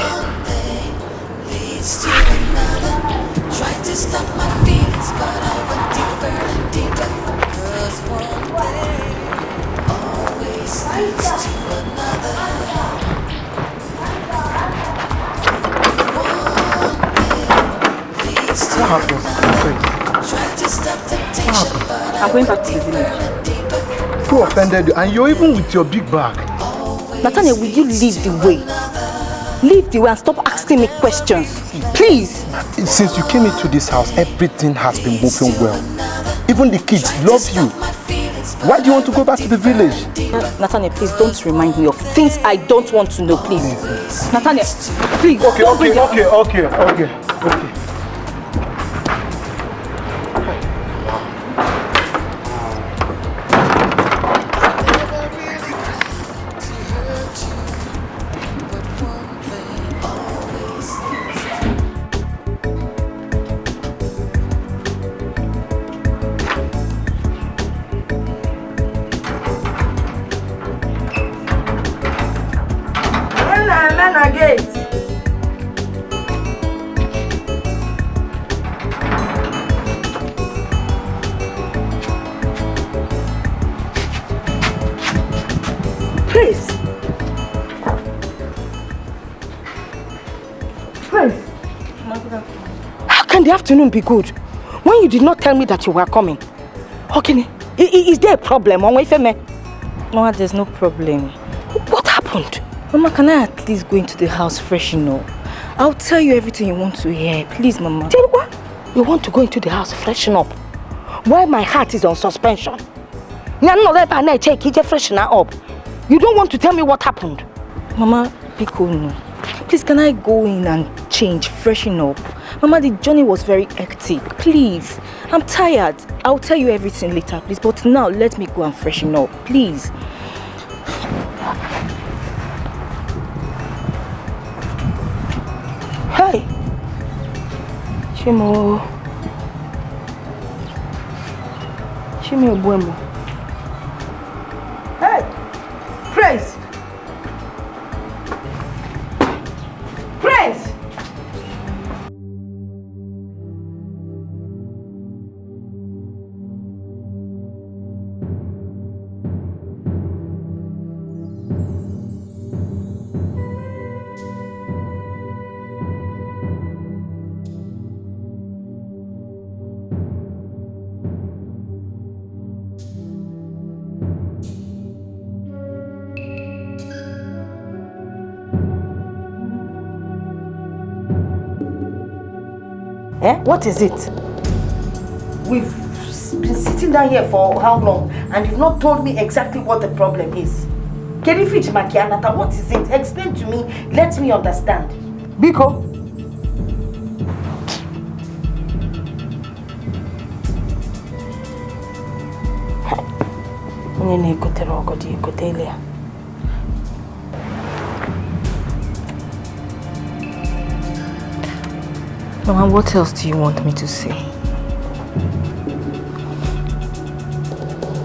What happened? I'm going back to the village. Who offended you? And you're even with your big bag. Nathaniel, will you lead the way? Leave the way and stop asking me questions. Please. Since you came into this house, everything has been moving well. Even the kids love you. Why do you want to go back to the village? Nathaniel, please don't remind me of things I don't want to know, please. Nathaniel, please. Okay. How can the afternoon be good when you did not tell me that you were coming? Okay, is there a problem? Mama, there's no problem. What happened? Mama, can I at least go into the house fresh, I'll tell you everything you want to hear. Please, Mama. Tell you what? You want to go into the house freshen up? While my heart is on suspension? You don't want to tell me what happened? Mama, Bcos, please, can I go in and change, freshen up? Mama, the journey was very hectic. Please, I'm tired. I'll tell you everything later, please. But now, let me go and freshen up, please. Hey, Chimo Buemo. Hey, Praise. What is it? We've been sitting down here for how long and you've not told me exactly what the problem is. Kenifich Makianata, what is it? Explain to me, let me understand. Biko? Mama, what else do you want me to say?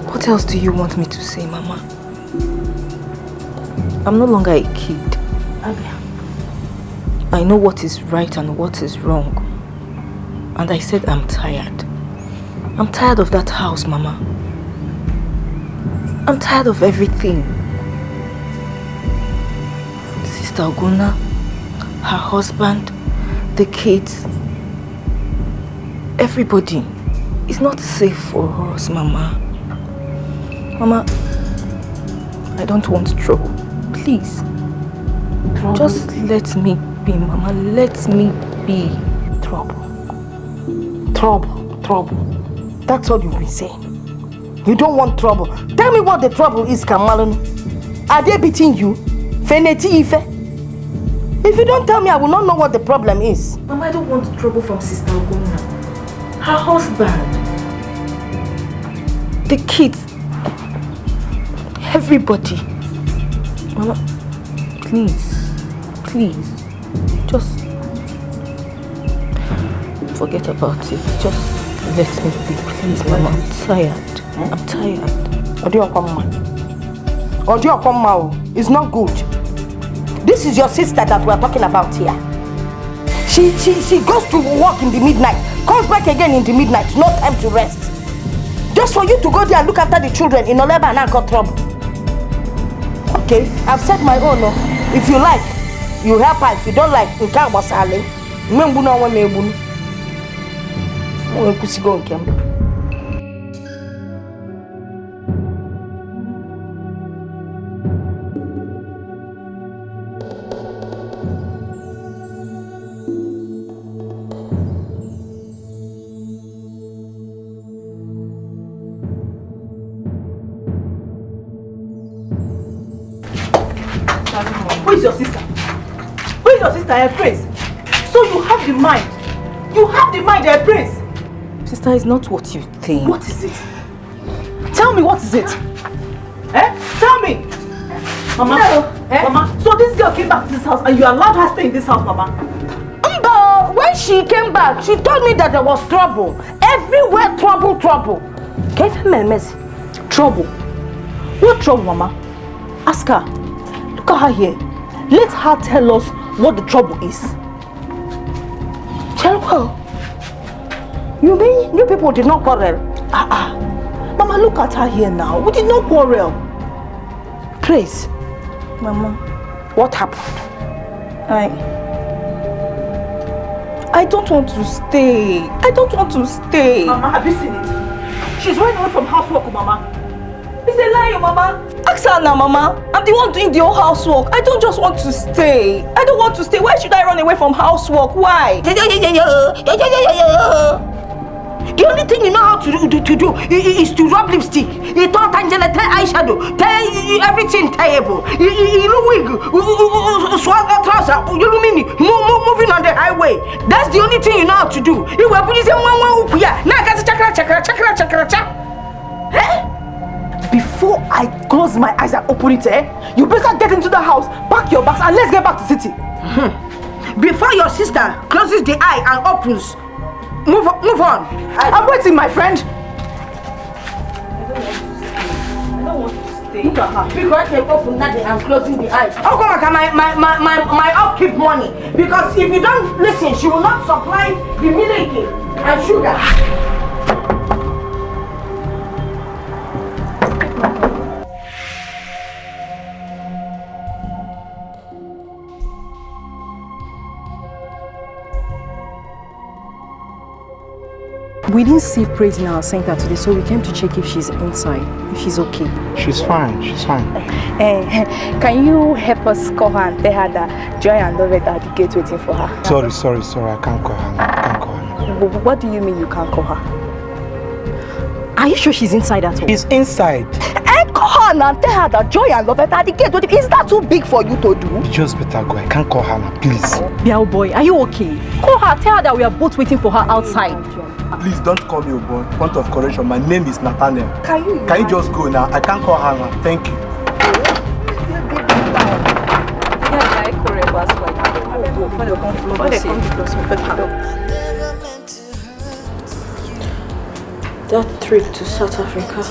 What else do you want me to say, Mama? I'm no longer a kid. I know what is right and what is wrong. And I said I'm tired. I'm tired of that house, Mama. I'm tired of everything. Sister Oguna, her husband, the kids, everybody. It's not safe for us, Mama. Mama, I don't want trouble. Please. Trouble. Just let me be, Mama. Let me be. Trouble. That's what you've been saying. You don't want trouble. Tell me what the trouble is, Kamalon. Are they beating you? Feneti Ife? If you don't tell me, I will not know what the problem is. Mama, I don't want trouble from Sister Oguna. Her husband. The kids. Everybody. Mama, please. Just forget about it. Just let me be, please, Mama. I'm tired. Odiokomma, it's not good. This is your sister that we are talking about here. She goes to work in the midnight, comes back again in the midnight, no time to rest. Just for you to go there and look after the children in Oleba and I got trouble. Okay, I've said my own. If you like, you help her. If you don't like, you can't was Ali. is your sister? Who is your sister, Prince? So you have the mind. You have the mind, Prince. Sister, it's not what you think. What is it? Tell me, what is it? Tell me. Mama, Mama, so this girl came back to this house and you allowed her to stay in this house, Mama? But when she came back, she told me that there was trouble. Everywhere trouble. Gave him a message. Trouble? What trouble, Mama? Ask her. Look at her here. Let her tell us what the trouble is. Trouble? You mean you people did not quarrel? Mama, look at her here now. We did not quarrel. Praise. Mama, what happened? I don't want to stay. I don't want to stay. Mama, have you seen it? She's running away from housework, Mama. It's a lie, Mama. Ask her now, Mama. I'm the one doing the whole housework. I don't just want to stay. I don't want to stay. Why should I run away from housework? Why? The only thing you know how to do is to rub lipstick. You thought Angela tell eyeshadow, tell everything terrible. You know wig, swag trouser. You know mean moving on the highway. That's the only thing you know how to do. You were putting some one yeah. Now chakra. Before I close my eyes and open it, you better get into the house, pack your bags, and let's get back to city. Before your sister closes the eye and opens. Move on. I'm waiting, my friend. I don't want to stay. Look at her. Because they open nothing and closing the eyes. How come I can my upkeep money? Because if you don't listen, she will not supply the milk and sugar. We didn't see Praise in our center today, so we came to check if she's inside, if she's okay. She's fine. Can you help us call her and tell her that Joy and Lovett are at the gate waiting for her? Sorry. I can't call her. What do you mean you can't call her? Are you sure she's inside at all? She's inside. Call her now and tell her that Joy and Lovett are at the gate waiting. Is that too big for you to do? You just better go. I can't call her now, please. Biao boy, are you okay? Call her, tell her that we are both waiting for her outside. Please don't call me a boy. Point of correction, my name is Nathaniel. Can you just go now? I can't call her now. Thank you. That trip to South Africa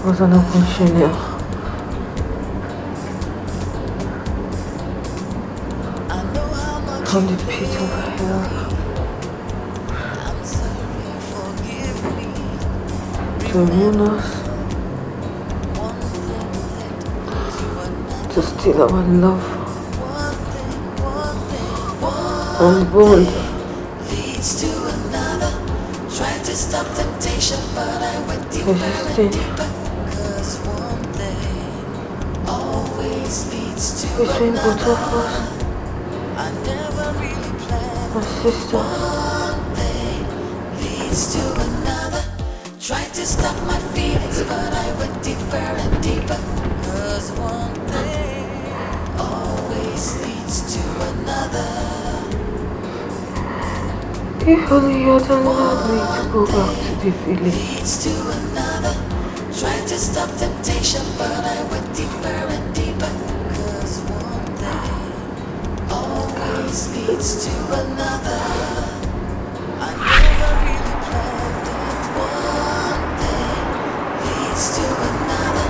was an opportunity. From the pit of hell to ruin us, to steal our love and bond. Leads to another. Tried to stop temptation, but I went deeper and deeper. 'Cause one thing always leads to Between both of us, I never really planned. my sister. One thing leads to another. Tried to stop my feelings, but I went deeper and deeper. 'Cause one thing always leads to another. If only you had allowed me to go back to the village. Leads to another. Tried to stop temptation, but I went deeper and deeper. 'Cause one thing always leads to another. I never really planned it. One thing leads to another.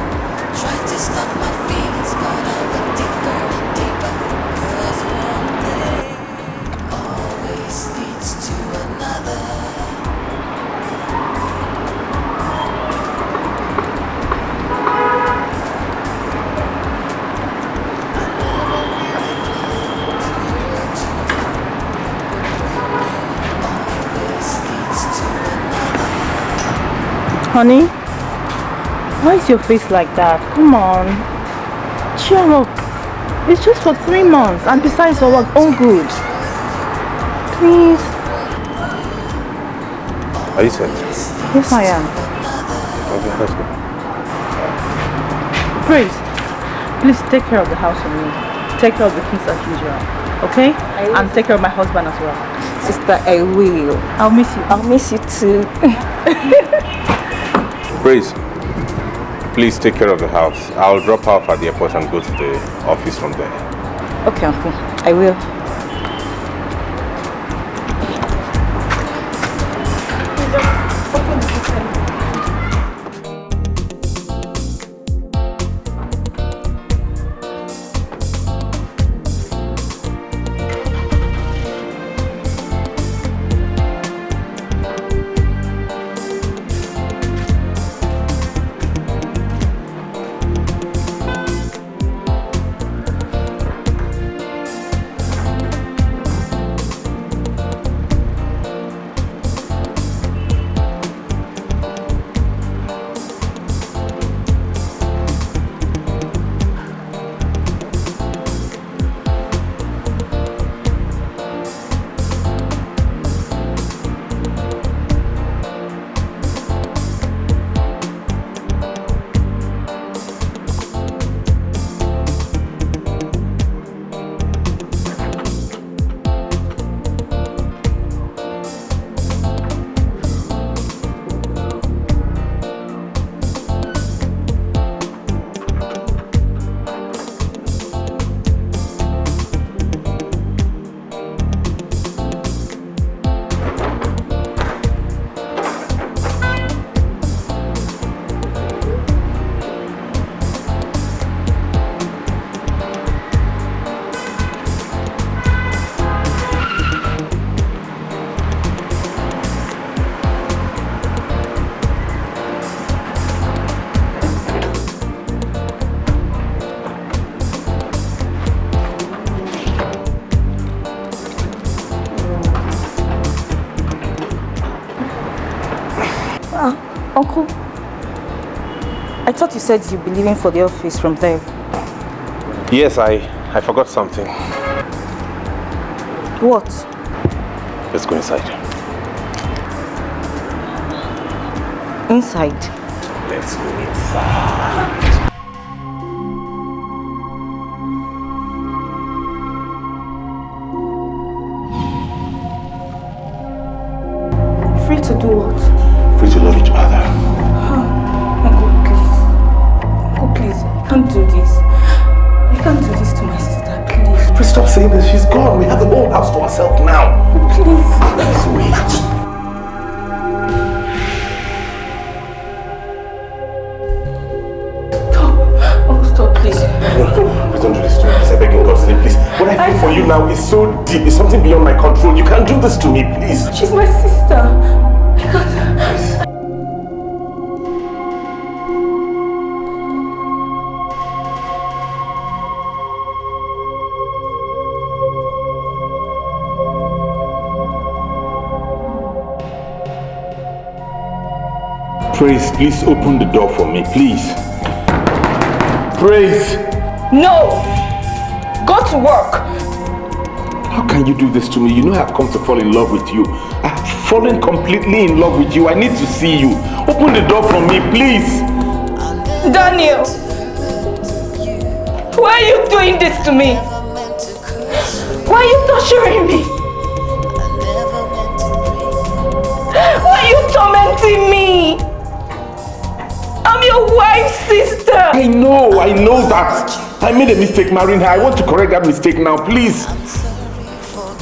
Tried to stop my feelings, but I went deeper and deeper. 'Cause one thing always leads to another. Honey, why is your face like that? Come on, cheer up. It's just for 3 months, and besides, our own good. Please. Are you set? Yes, I am. Okay, let's go. Praise, please take care of the house for me. Take care of the kids as usual. Okay? And take care of my husband as well. Sister, I will. I'll miss you. I'll miss you too. Praise, please take care of the house. I'll drop off at the airport and go to the office from there. Okay, Uncle. I will. Uncle, I thought you said you'd be leaving for the office from there. Yes, I forgot something. What? Let's go inside. Inside? Let's go inside. Free to do what? Free to love each other. Uncle, please. I can't do this. I can't do this to my sister, please. Please stop saying this. She's gone. We have the whole house to ourselves now. Please. Let's wait. Stop, please. No, please don't do this to me. Please, I beg in God's name, please. What I feel for you now is so deep. It's something beyond my control. You can't do this to me, please. She's my sister. I can't. Please. Praise, please open the door for me, please. Praise! No! Go to work! How can you do this to me? You know I've come to fall in love with you. I've fallen completely in love with you. I need to see you. Open the door for me, please. Daniel! Why are you doing this to me? Why are you torturing me? Why are you tormenting me? I'm your wife's sister! I know that. I made a mistake marrying her. I want to correct that mistake now, please.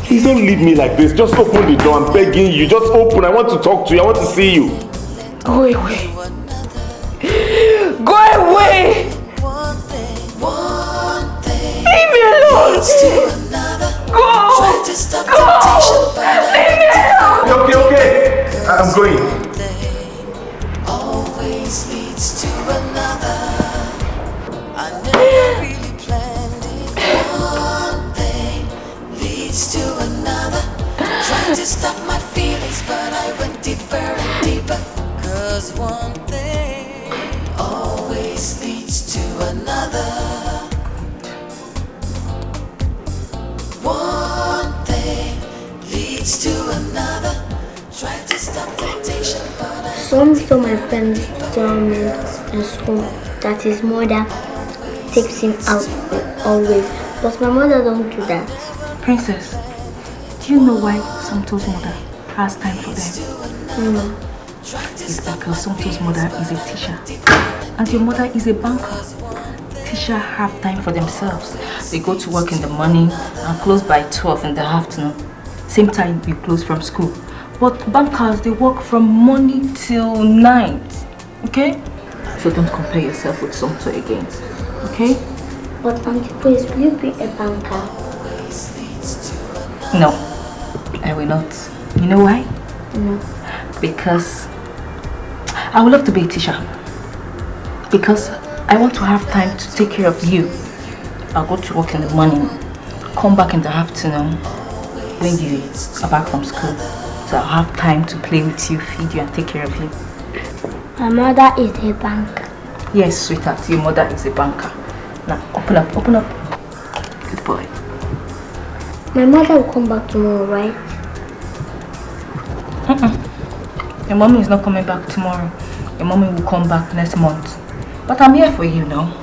Please don't leave me like this. Just open the door. I'm begging you. Just open. I want to talk to you. I want to see you. Go away. Go away! Leave me alone! Go! Go! Leave me alone! Okay. I'm going. Always leads to another. I never really planned it. One thing leads to another. Tried to stop my feelings, but I went deeper and deeper. 'Cause one thing always leads to another. One thing leads to another. Tried to stop temptation, but I Some of my friends tell me in school that his mother takes him out always. But my mother don't do that. Princess, do you know why Somto's mother has time for them? No. It's because Somto's mother is a teacher and your mother is a banker. Teachers have time for themselves. They go to work in the morning and close by 12 in the afternoon. Same time you close from school. But bankers, they work from morning till night. Okay? So don't compare yourself with Somto again. Okay? But Auntie Grace, will you be a banker? No, I will not. You know why? No. Because I would love to be a teacher. Because I want to have time to take care of you. I'll go to work in the morning, come back in the afternoon when you are back from school. So I'll have time to play with you, feed you and take care of you. My mother is a banker. Yes, sweetheart, your mother is a banker. Now, open up, open up. Good boy. My mother will come back tomorrow, right? Your mommy is not coming back tomorrow. Your mommy will come back next month. But I'm here for you now.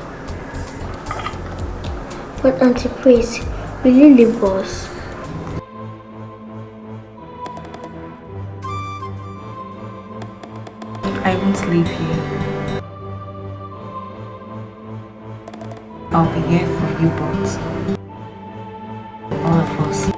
But Auntie Grace, will you leave us? I won't leave you. I'll be here for you both. All of us.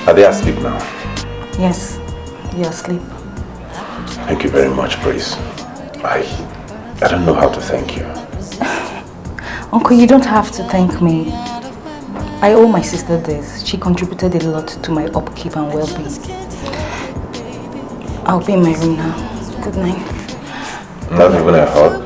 Are they asleep now? Yes, you're asleep. Thank you very much, Grace. I don't know how to thank you. Uncle, you don't have to thank me. I owe my sister this. She contributed a lot to my upkeep and well-being. I'll be in my room now. Good night. Not even a hug?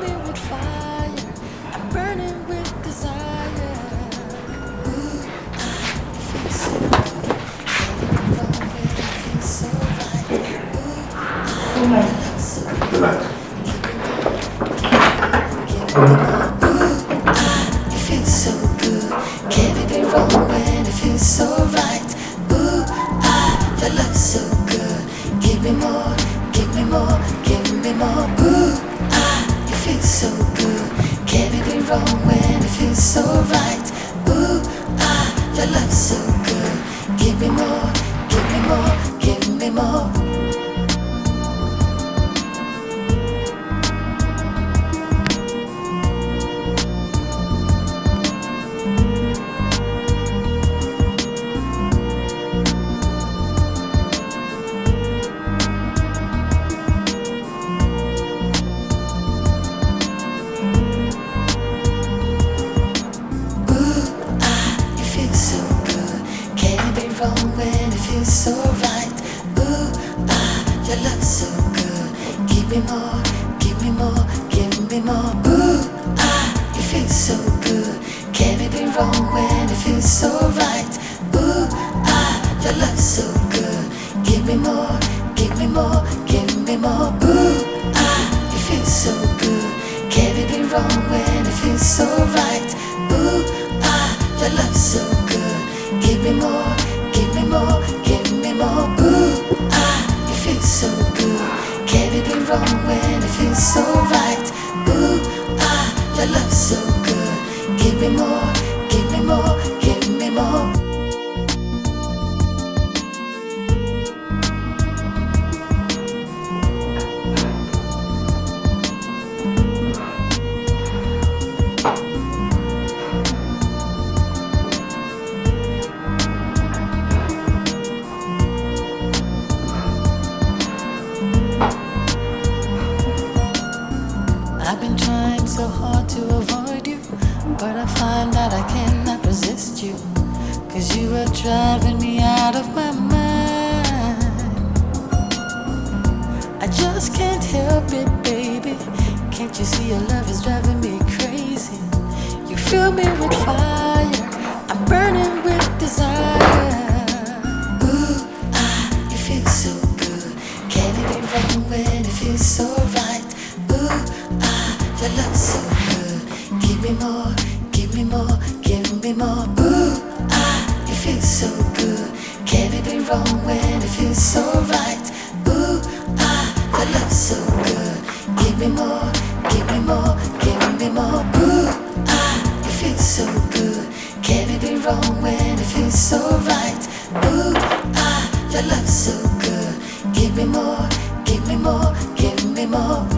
When it feels so right, ooh, ah, your love so good. Give me more, give me more, give me more. Ooh, it feels so good. Can it be wrong when it feels so right? Ooh, your love so good. Give me more, give me more, give me more. Ooh, it feels so good. Can it be wrong when it feels so right? Ooh, your love so good. Give me more, give me more, give me more.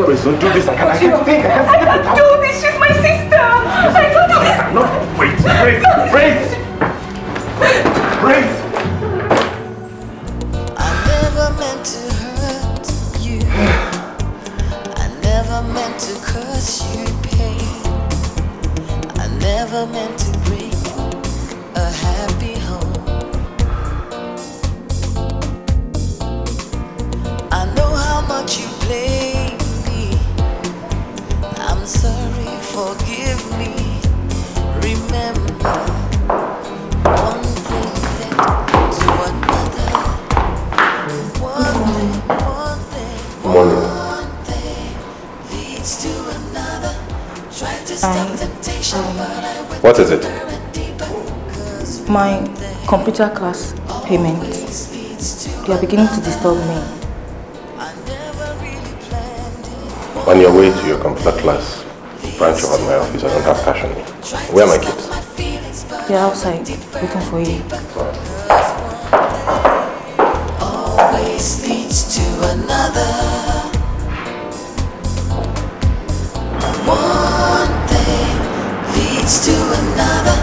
Please don't do this. I can't think. I can't do this. She's my sister. I can't do this. No, wait. Praise. I never meant to hurt you. I never meant to cause you pain. I never meant to break a happy home. I know how much you play. I'm sorry, forgive me. Remember, one thing led to another. One thing leads to another. Try to stop temptation, but I went. What is it? My computer class payment. They are beginning to disturb me. On your way to your computer class, branch over my office. I don't have cash on me. Where are my kids? They're outside, waiting for you. Always leads to another. One thing leads to another.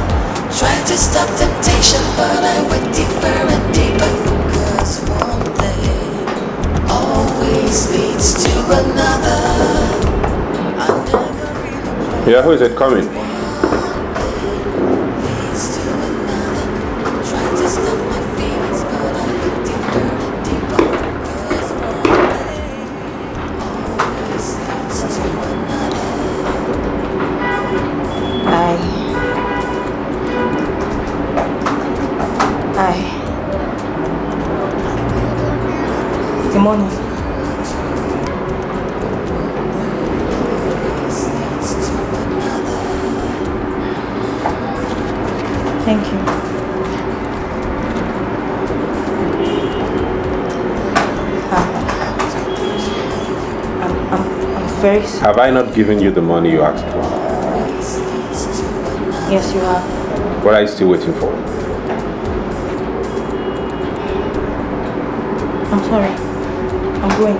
Tried to stop temptation, but I went deeper and deeper. Cause one thing always leads to another. Yeah, who is it coming? Good morning. Thank you. I'm very sorry. Have I not given you the money you asked for? Yes, you have. What are you still waiting for? I'm sorry. I'm going.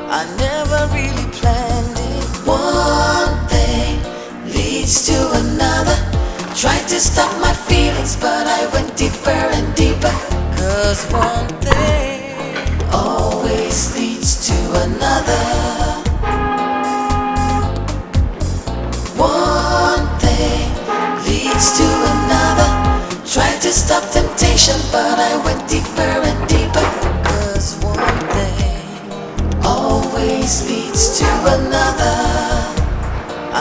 I never really planned it. One thing leads to another. Tried to stop my feelings, but I went deeper and deeper. 'Cause one thing always leads to another. One thing leads to another. Tried to stop temptation, but I went deeper and deeper. 'Cause one thing always leads to another.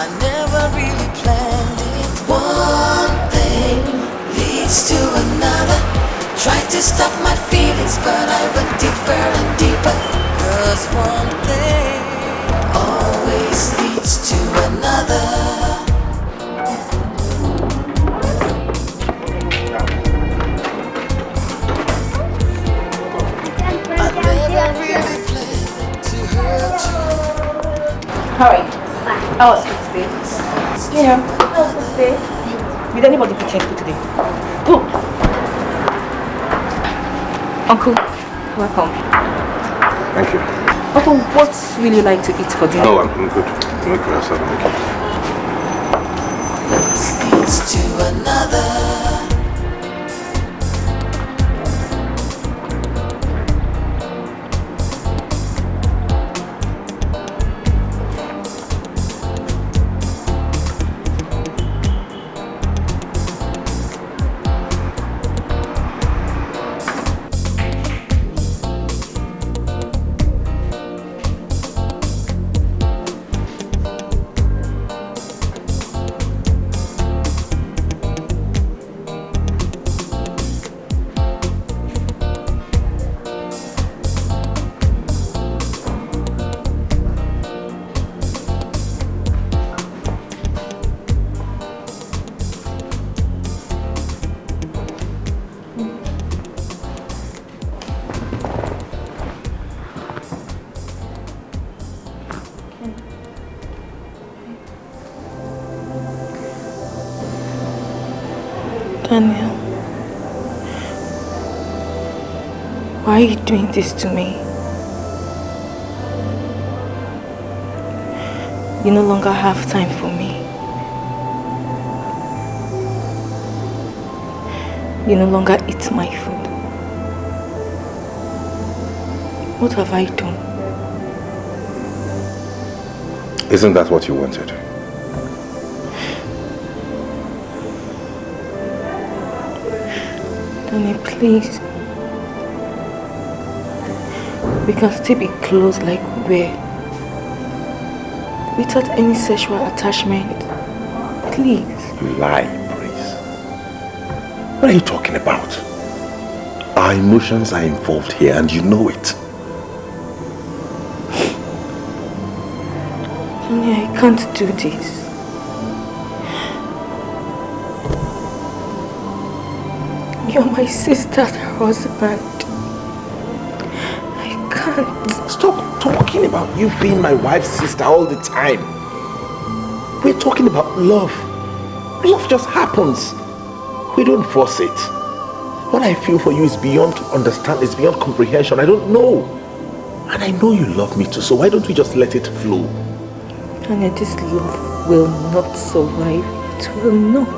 I never really planned it. One thing leads to another. Tried to stop my feelings, but I went deeper and deeper. 'Cause one thing always leads to another. I never really planned to hurt you. How are you? How was it today? Yeah. How was it today? Did anybody put change for today? Oh. Uncle, welcome. Thank you. Uncle, what will you like to eat for dinner? Oh, I'm good. Make for yourself. Thank you. Leads to another. Daniel, why are you doing this to me? You no longer have time for me. You no longer eat my food. What have I done? Isn't that what you wanted? Daniel, please. We can still be close like we were. Without any sexual attachment. Please. You lie, Praise. What are you talking about? Our emotions are involved here and you know it. Daniel, I can't do this. You're my sister's husband. I can't. Stop talking about you being my wife's sister all the time. We're talking about love. Love just happens. We don't force it. What I feel for you is beyond understanding, it's beyond comprehension. I don't know. And I know you love me too, so why don't we just let it flow? Daniel, this love will not survive. It will not.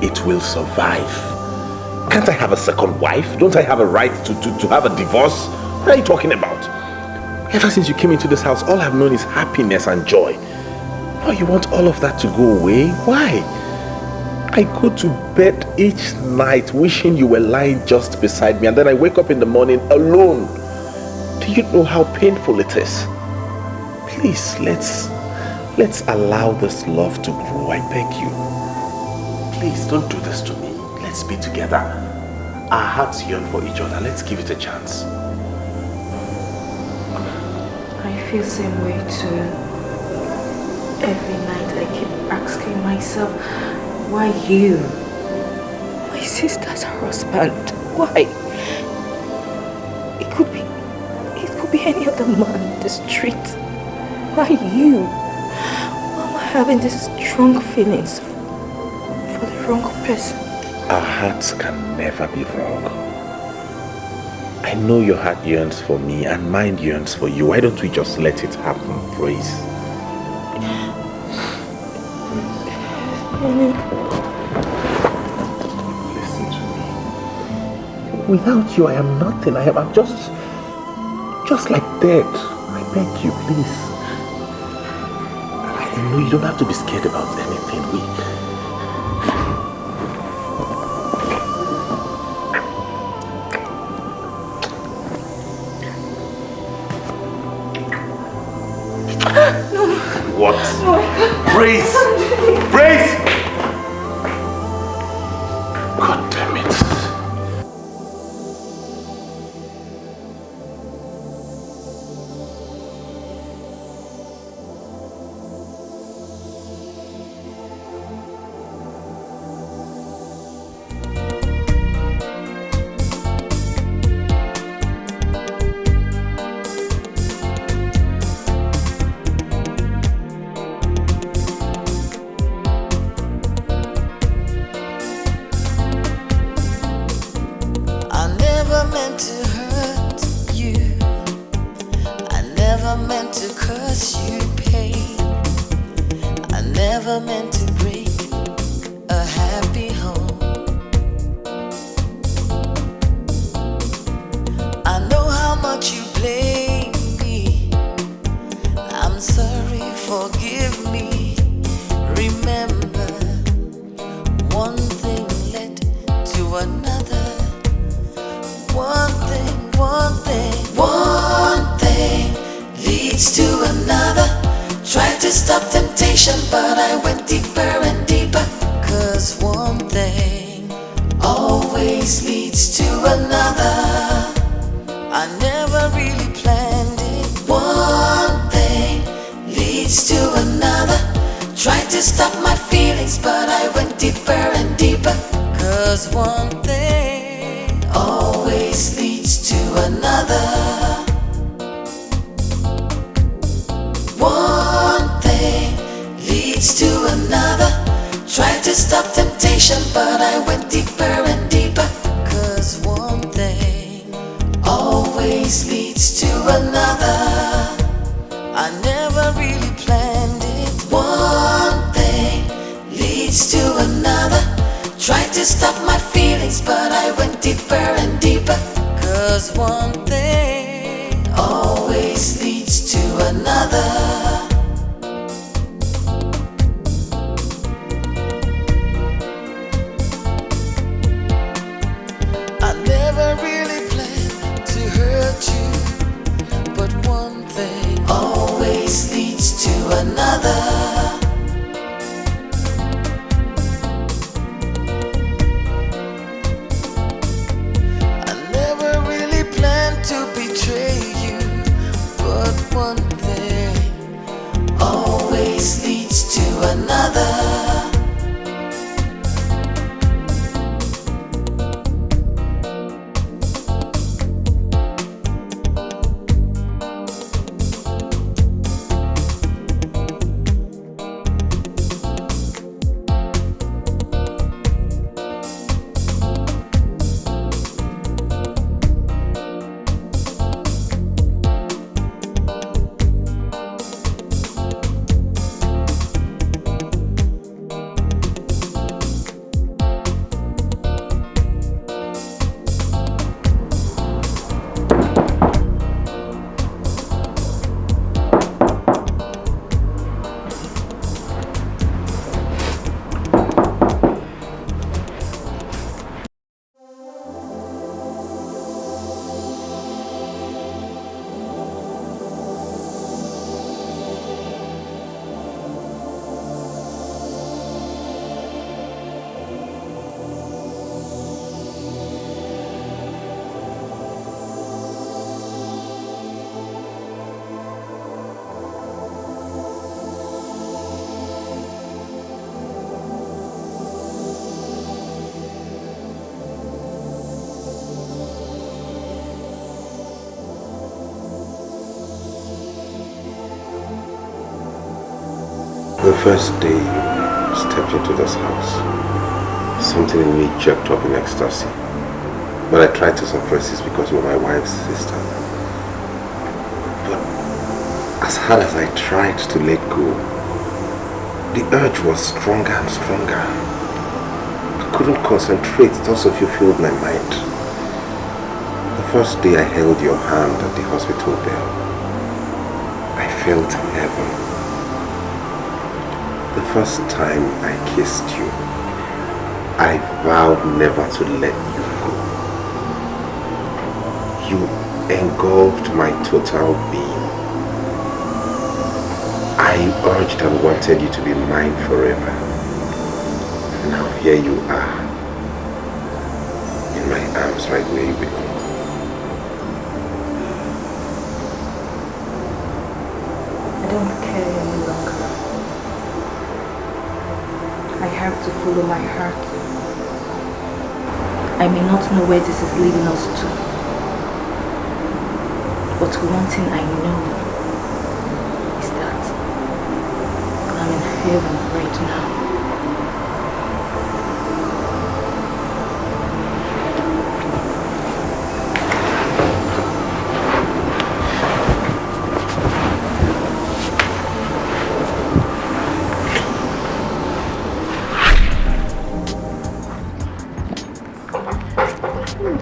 It will survive. Can't I have a second wife? Don't I have a right to have a divorce? What are you talking about? Ever since you came into this house, all I've known is happiness and joy. Now you want all of that to go away? Why? I go to bed each night wishing you were lying just beside me, and then I wake up in the morning alone. Do you know how painful it is? Please, let's allow this love to grow, I beg you. Please, don't do this to me. Let's be together. Our hearts yearn for each other. Let's give it a chance. I feel the same way too. Every night I keep asking myself, why you? My sister's husband. Why? It could be any other man in the street. Why you? Why am I having these strong feelings for the wrong person? Our hearts can never be wrong. I know your heart yearns for me and mine yearns for you. Why don't we just let it happen, Praise? Listen to me. Without you, I am nothing. I'm just like dead. I beg you, please. I know you don't have to be scared about anything. What? Brace! Brace! God damn it. The first day you stepped into this house, something in me jerked up in ecstasy. But I tried to suppress this because you were my wife's sister. But as hard as I tried to let go, The urge was stronger and stronger. I couldn't concentrate. Thoughts of you filled my mind. The first day I held your hand at the hospital bell, I felt heaven. The first time I kissed you, I vowed never to let you go. You engulfed my total being. I urged and wanted you to be mine forever. Now here you are, in my arms right where you belong. I don't care any longer. I have to follow my heart. I may not know where this is leading us to, but one thing I know is that I'm in heaven right now.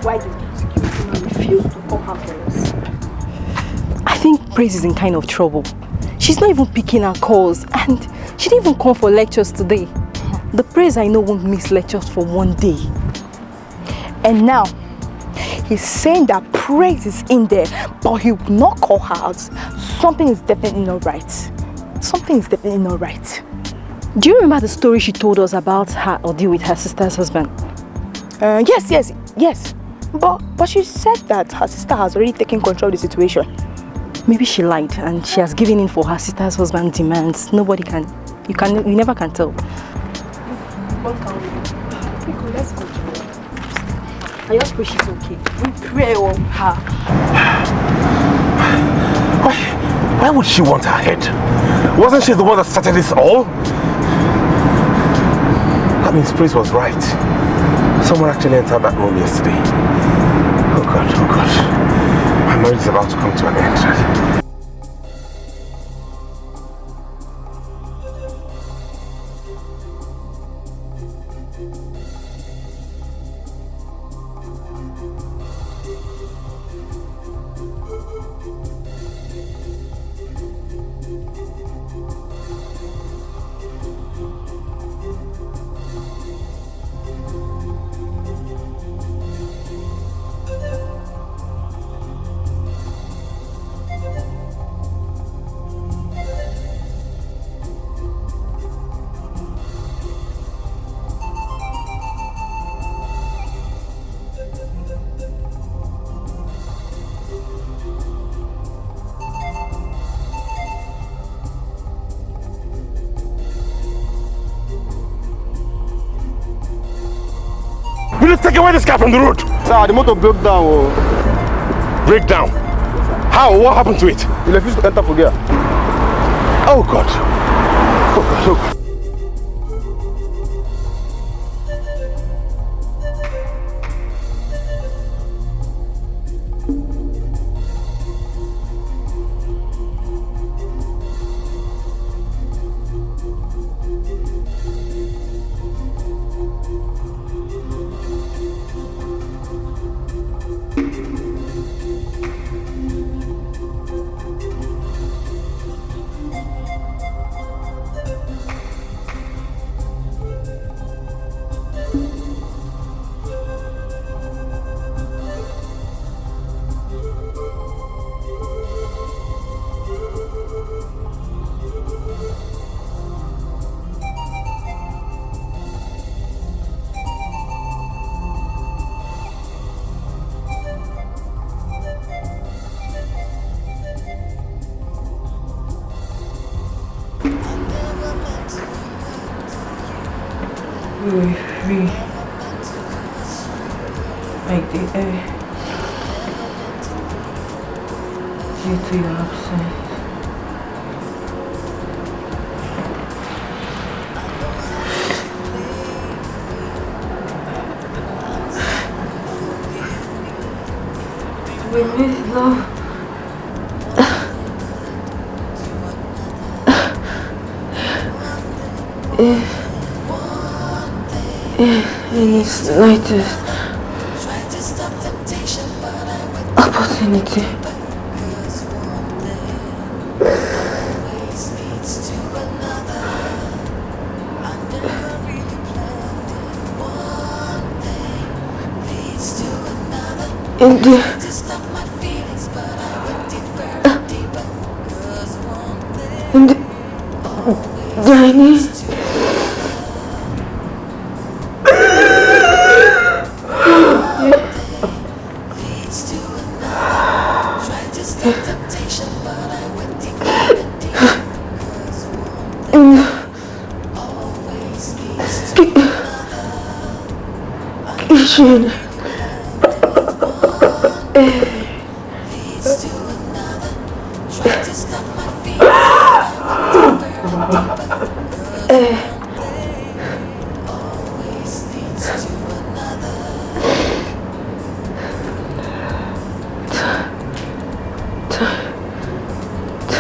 Why did the security man refuse to come help us? I think Praise is in kind of trouble. She's not even picking her calls and she didn't even come for lectures today. The Praise I know won't miss lectures for one day. And now, he's saying that Praise is in there, but he will not call her out. Something is definitely not right. Something is definitely not right. Do you remember the story she told us about her ordeal with her sister's husband? Yes. But she said that her sister has already taken control of the situation. Maybe she lied and she has given in for her sister's husband's demands. Nobody can, you never can tell. What can we do? Let's go to her. I just pray she's okay. We pray on her. Why would she want her head? Wasn't she the one that started this all? That means Praise was right. Someone actually entered that room yesterday. Oh God. My marriage is about to come to an end. Will you take away this car from the road? Sir, the motor broke down. Break down? How? What happened to it? He refused to enter for gear. Oh God. Oh God. Very free, like the air, due to your absence. We miss love. any slightest opportunity. In the dining kitchen.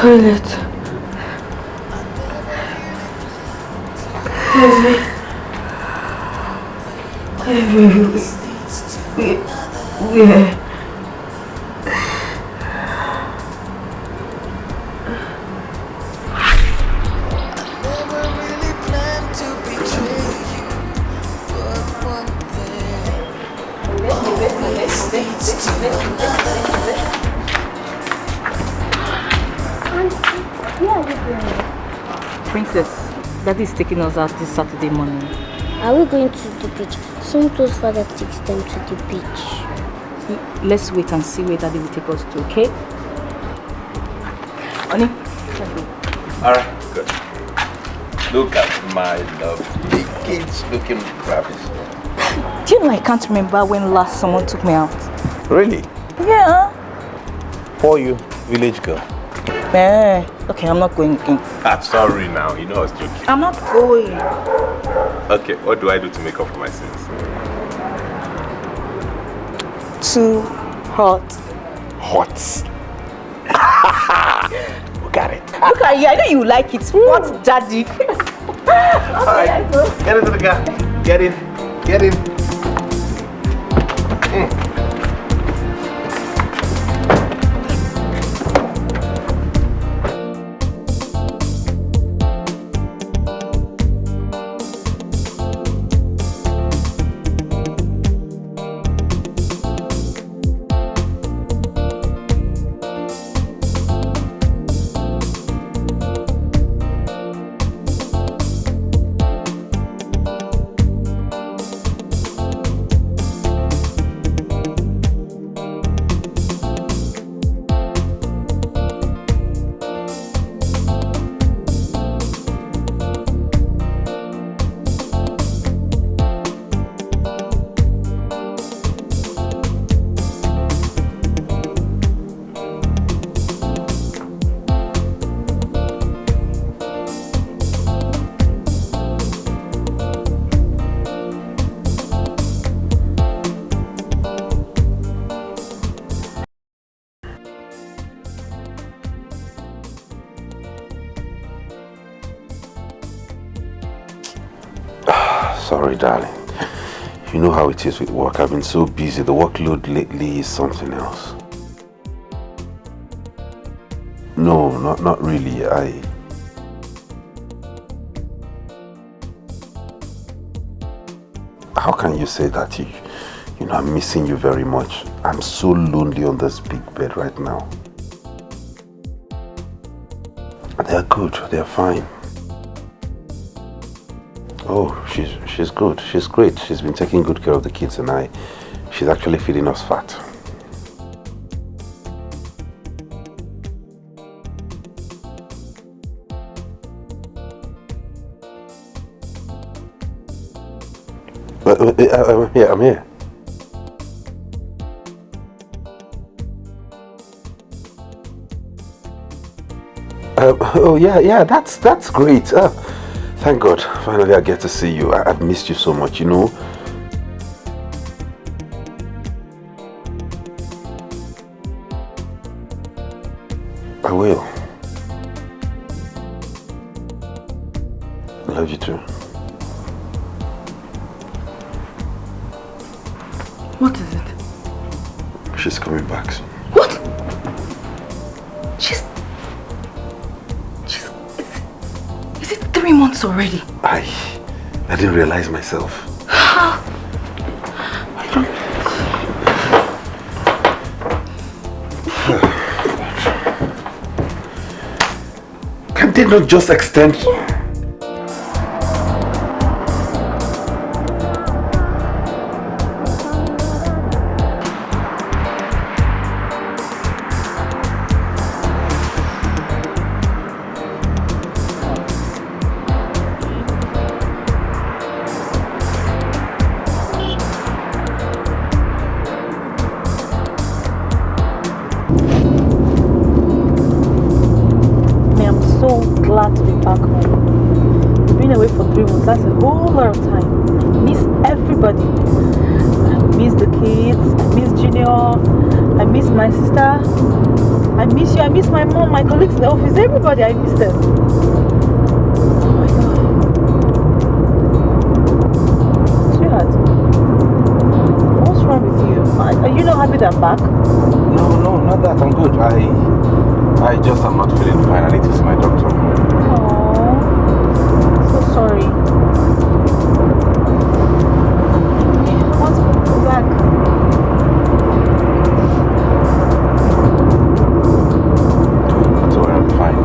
Toilet. Everywhere. Princess, Daddy is taking us out this Saturday morning. Are we going to the beach? Some told father takes them to the beach. Let's wait and see where Daddy will take us to, okay? Honey, Alright, good. Look at my lovely kids looking ravished. do you know I can't remember when last someone took me out? Really? Yeah. For you, village girl. Okay, I'm not going again. Sorry now, you know I was joking. I'm not going. Okay, what do I do to make up for my sins? Too hot. Hot. We got it. Look at you, I know you like it. What, Daddy? Alright, get into the car. Get in. Get in. Sorry, darling. You know how it is with work. I've been so busy. The workload lately is something else. No, not really. How can you say that? You know, I'm missing you very much. I'm so lonely on this big bed right now. They're good. They're fine. Oh, she's good. She's great. She's been taking good care of the kids and she's actually feeding us fat. Yeah, I'm here. Oh yeah, that's great. Thank God, finally I get to see you. I've missed you so much, you know. I will. I love you too. What is it? She's coming back soon. What? Is it 3 months already? I didn't realize myself. Can they not just extend? Glad to be back home. Being away for 3 months, that's a whole lot of time. I miss everybody. I miss the kids, I miss Junior, I miss my sister, I miss you, I miss my mom, my colleagues in the office, everybody, I miss them. Oh my God. Sweetheart, what's wrong with you? Are you not happy that I'm back? No, not that. I'm good. I just am not feeling fine. I need to see my doctor. So sorry. I want to go back. That's all right, I'm fine.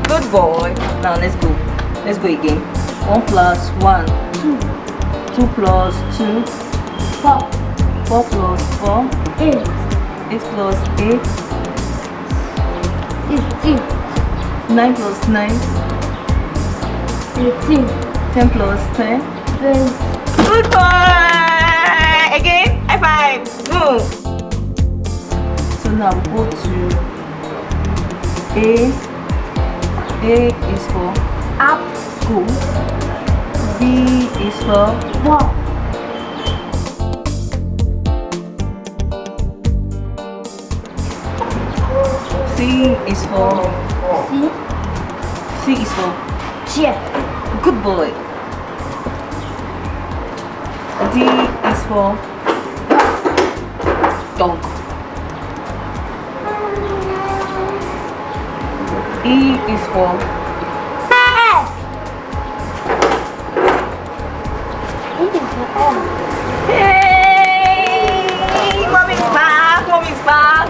Good boy. Now let's go. Let's go again. 1 plus 1, 2. 2 plus 2, 4. 4 plus 4, 8. 8 plus 8, 15. 9 plus 9, 18. 10 plus 10, 20. Good boy. Again. High five. Move. So now we go to A. A is for apple. B is for ball. C is for C is for chair. Good boy. D is for dog. E is for hey, mommy's back, mommy's back.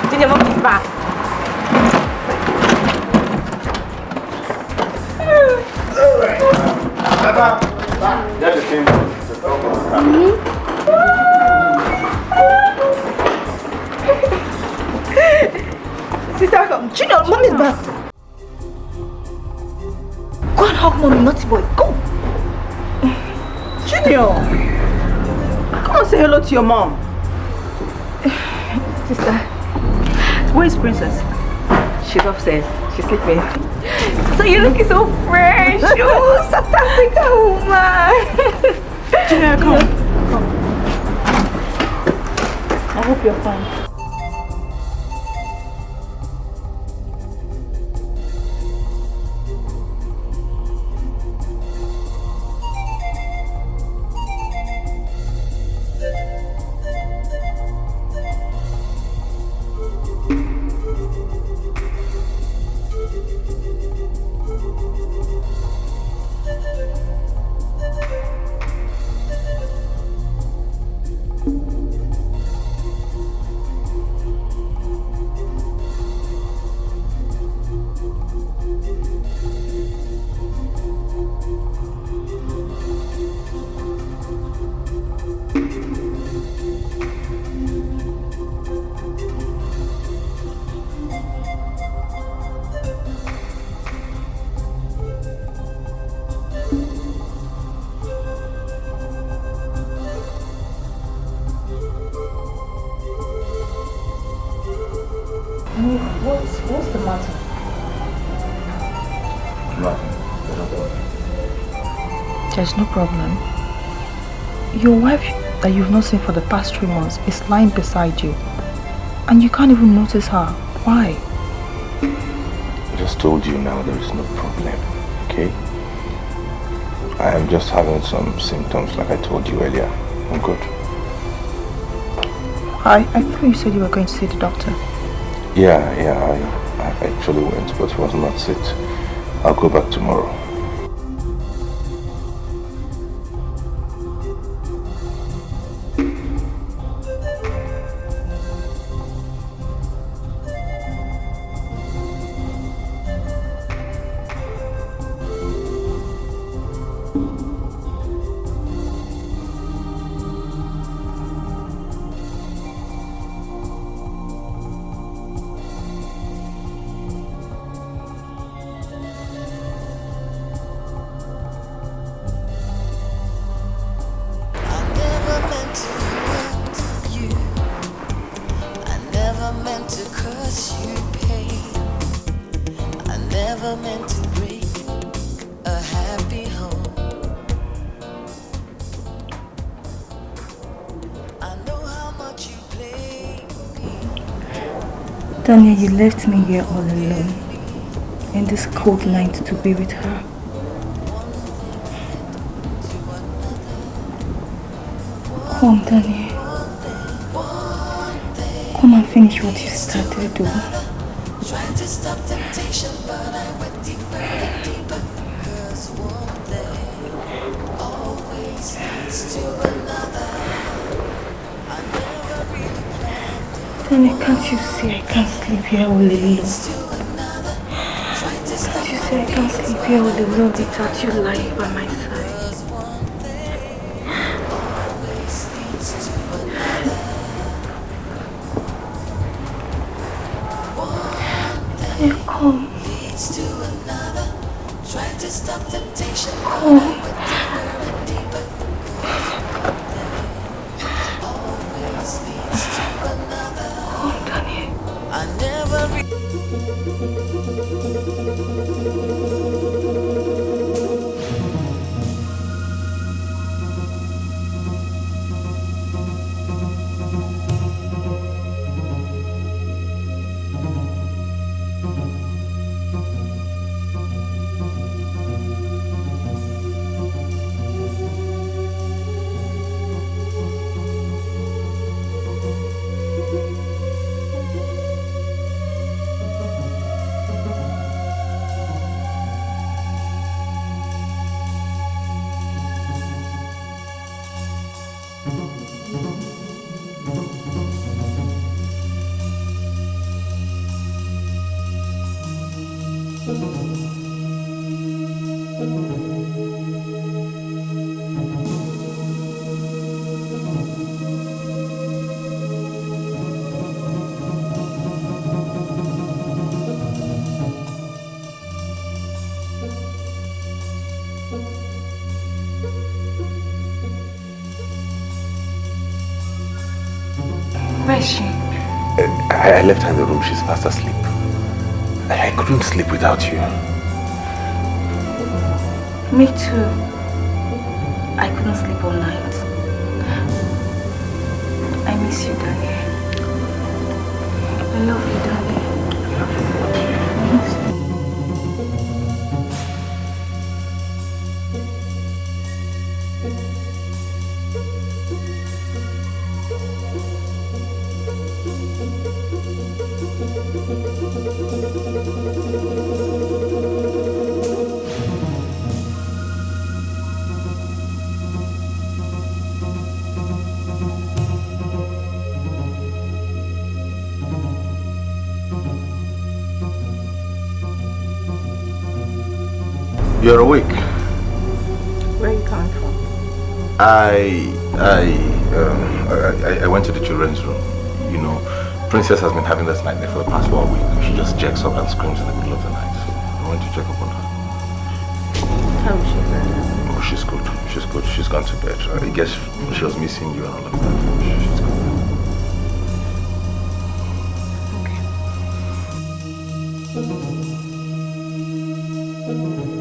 Junior, mommy's back. Get the thing. Sister, come. Junior, mommy's back. Go and hug mommy, naughty boy. Go. Junior, come and say hello to your mom. Sister, where is Princess? She's upstairs. She's sleeping. So you're looking so fresh. Oh, South Africa woman. Junior, come. I hope you're fine. Nothing. Don't worry. There's no problem. Your wife that you've not seen for the past 3 months is lying beside you. And you can't even notice her. Why? I just told you now there is no problem, okay? I am just having some symptoms like I told you earlier. I'm good. I thought you said you were going to see the doctor. Yeah, I actually went, but was not sick. I'll go back tomorrow. Daniel, you left me here all alone in this cold night to be with her. Come, Daniel. Come and finish what you started doing. Trying to stop temptation, but I went deeper and deeper. 'Cause one day always leads to another. I never really planned it. Daniel, can't you see I can't sleep here all alone? Can't you see I can't sleep here all alone without you lying by my side? Daniel, come. Trying to stop temptation, Come. Where is she? I left her in the room. She's fast asleep. I couldn't sleep without you. Me too. I couldn't sleep all night. I miss you, Daniel. I love you, Daniel. I miss you. You're awake. Where are you coming from? I went to the children's room. You know, Princess has been having this nightmare for the past 1 week. She just jacks up and screams in the middle of the night. So I went to check up on her. How is she? Oh, she's good. She's good. She's gone to bed. I guess she was missing you and all of that. She's good. Okay.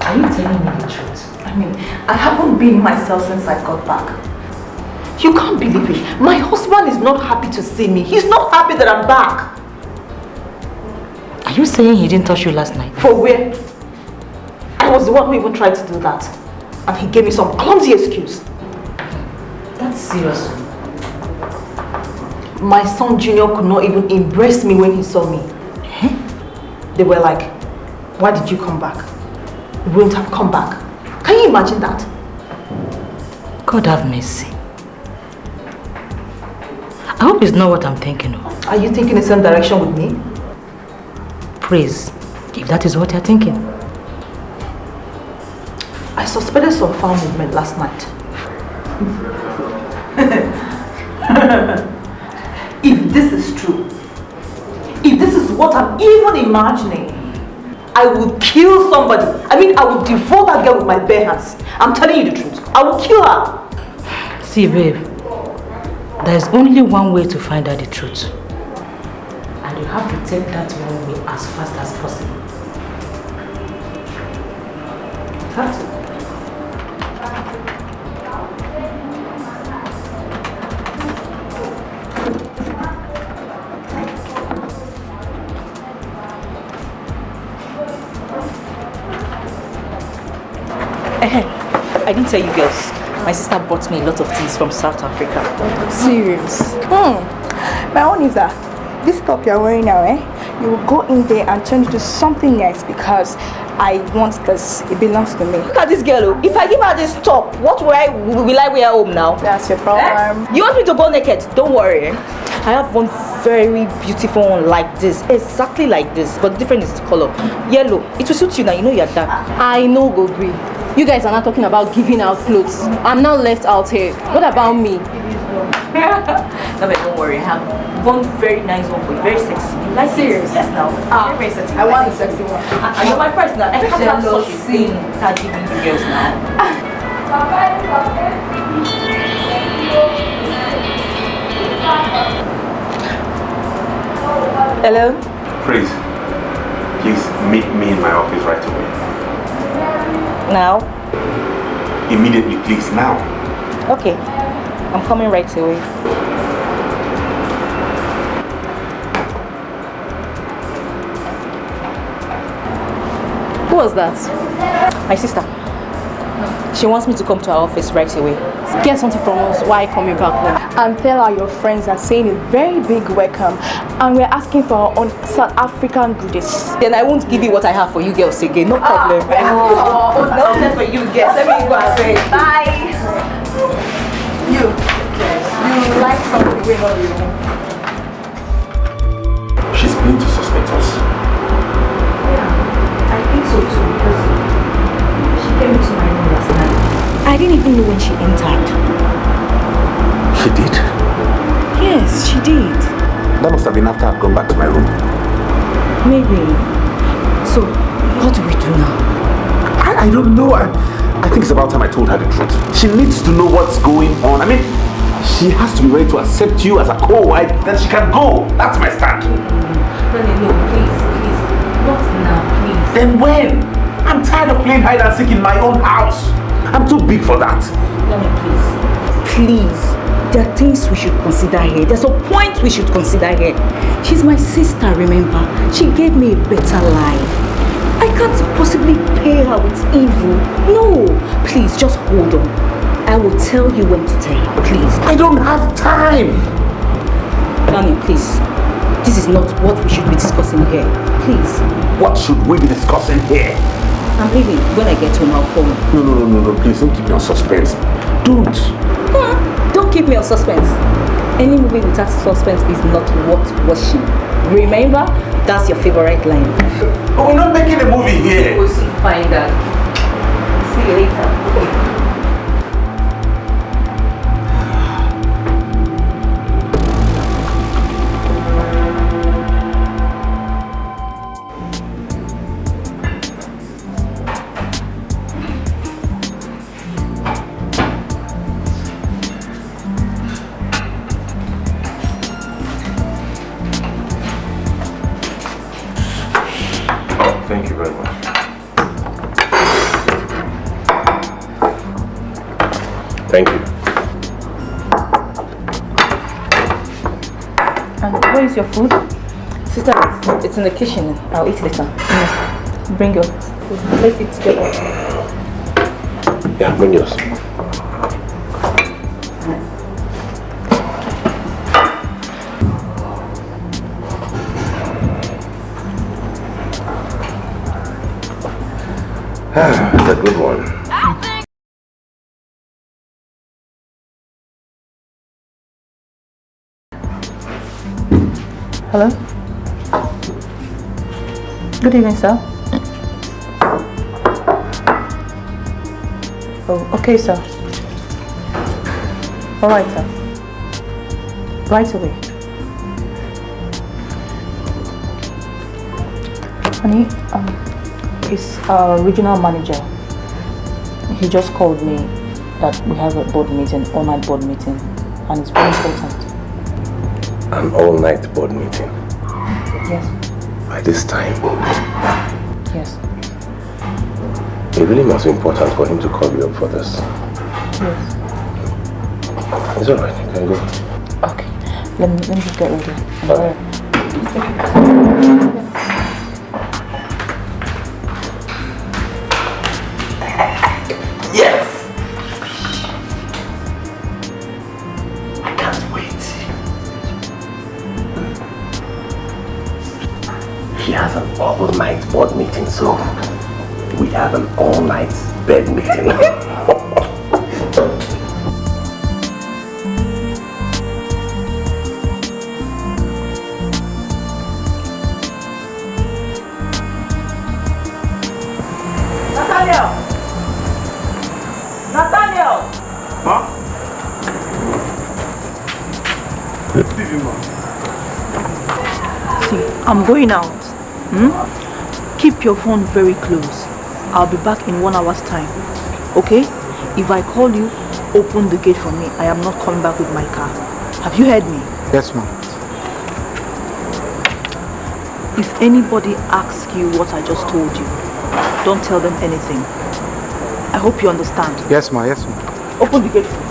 Are you telling me the truth? I mean, I haven't been myself since I got back. You can't believe it. My husband is not happy to see me. He's not happy that I'm back. Are you saying he didn't touch you last night? For where? I was the one who even tried to do that. And he gave me some clumsy excuse. That's serious. My son Junior could not even embrace me when he saw me. They were like, why did you come back? You wouldn't have come back. Can you imagine that? God have mercy. I hope it's not what I'm thinking of. Are you thinking the same direction with me? Please, if that is what you're thinking. I suspected some foul movement last night. If this is true, if this is what I'm even imagining, I will kill somebody. I mean, I will devour that girl with my bare hands. I'm telling you the truth. I will kill her. See, babe, there's only one way to find out the truth. And you have to take that one way as fast as possible. That's it. I didn't tell you girls. My sister bought me a lot of things from South Africa. Serious? My own is that this top you're wearing now, you will go in there and change to something nice because I want this. It belongs to me. Look at this girl. If I give her this top, what will I wear home now? That's your problem. You want me to go naked? Don't worry. I have one very beautiful one like this. Exactly like this. But different is the color. Yellow. It will suit you now. You know you're dark. I know, go green. You guys are not talking about giving out clothes. I'm not left out here. What about me? No, but don't worry. I have one very nice one for you. Very sexy. You like serious? Yes, now. Very sexy. I want the sexy one. And you're my price now. I can't have such a thing that giving you girls now. Hello? Please meet me in my office right away. Now? Immediately, please, now. Okay. I'm coming right away. Who was that? My sister. She wants me to come to her office right away. Get something from us. Why coming back then? And tell her your friends are saying a very big welcome. And we're asking for our own South African goodies. Then I won't give you what I have for you girls again. No problem. No, that's for you girls. Let me go and say bye. You like something we know you. She's beginning to suspect us. Yeah, I think so too, because she came into my room last night. I didn't even know when she entered. She did? Yes, she did. That must have been after I'd gone back to my room. Maybe. So, what do we do now? I don't know. I think it's about time I told her the truth. She needs to know what's going on. I mean, she has to be ready to accept you as a co-wife, then she can go. That's my stand. Honey, no, please. Not now, please. Then when? I'm tired of playing hide and seek in my own house. I'm too big for that. Honey, please. Please. There are things we should consider here. There's a point we should consider here. She's my sister, remember? She gave me a better life. I can't possibly pay her with evil. No. Please, just hold on. I will tell you when to tell her, please. I don't have time. Daniel, please. This is not what we should be discussing here. Please. What should we be discussing here? I'm leaving. When I get home, I'll call you. No. Please don't keep me on suspense. Don't. Don't keep me on suspense. Any movie without suspense is not worth watching. Remember, that's your favorite line. But we're not making a movie here. We'll soon find out. See you later. Thank you very much. Thank you. And where is your food? Sister, it's in the kitchen. I'll eat later. Bring yours. Let's eat together. Yeah, bring yours. It's a good one. Hello? Good evening, sir. Oh, okay, sir. All right, sir. Right away. Honey, it's our regional manager. He just called me that we have a board meeting, all-night board meeting, and it's very important. An all-night board meeting? Yes. By this time? Yes. It really must be important for him to call you up for this. Yes. It's alright, you can go. Okay. Let me just get ready. Yes! I can't wait. He has an all-night board meeting, so we have an all-night bed meeting. Nathaniel! Huh? See, I'm going out. Keep your phone very close. I'll be back in 1 hour's time. Okay? If I call you, open the gate for me. I am not coming back with my car. Have you heard me? Yes, ma'am. If anybody asks you what I just told you, don't tell them anything. I hope you understand. Yes, ma'am. Yes, ma'am. Open the gate for me.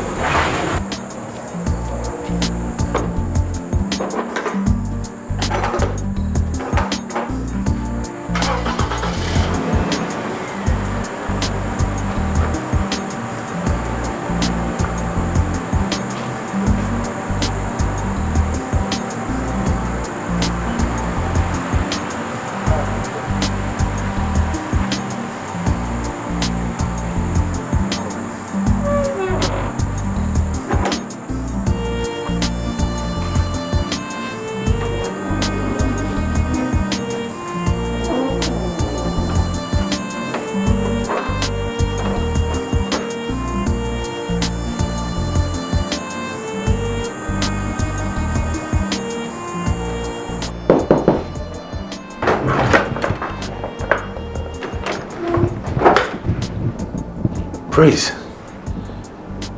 Praise.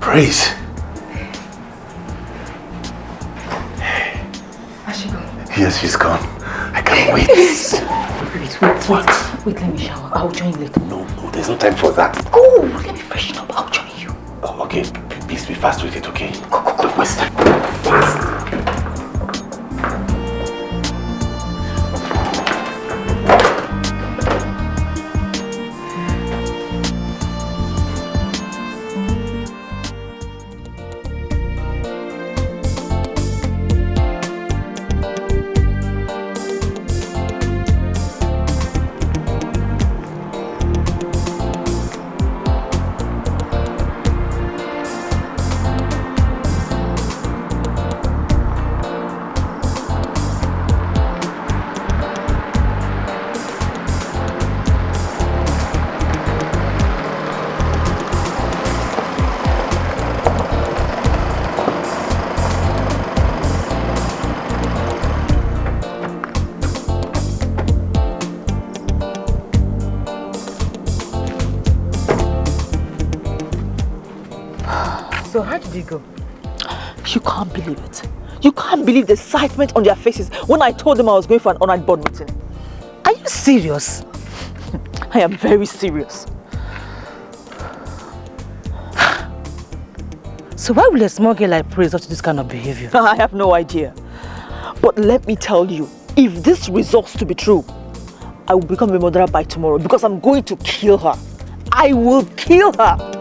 Praise. Has she gone? Yes, she's gone. I can't wait. Wait, let me shower. I'll join you later. No, there's no time for that. Go! Let me freshen up. I'll join you. Oh, okay. Please be fast with it, okay? Go. Don't waste time. Fast. So how did it go? You can't believe it. You can't believe the excitement on their faces when I told them I was going for an honored board meeting. Are you serious? I am very serious. So why will a small girl like Praise up to this kind of behavior? I have no idea. But let me tell you, if this results to be true, I will become a murderer by tomorrow because I'm going to kill her. I will kill her.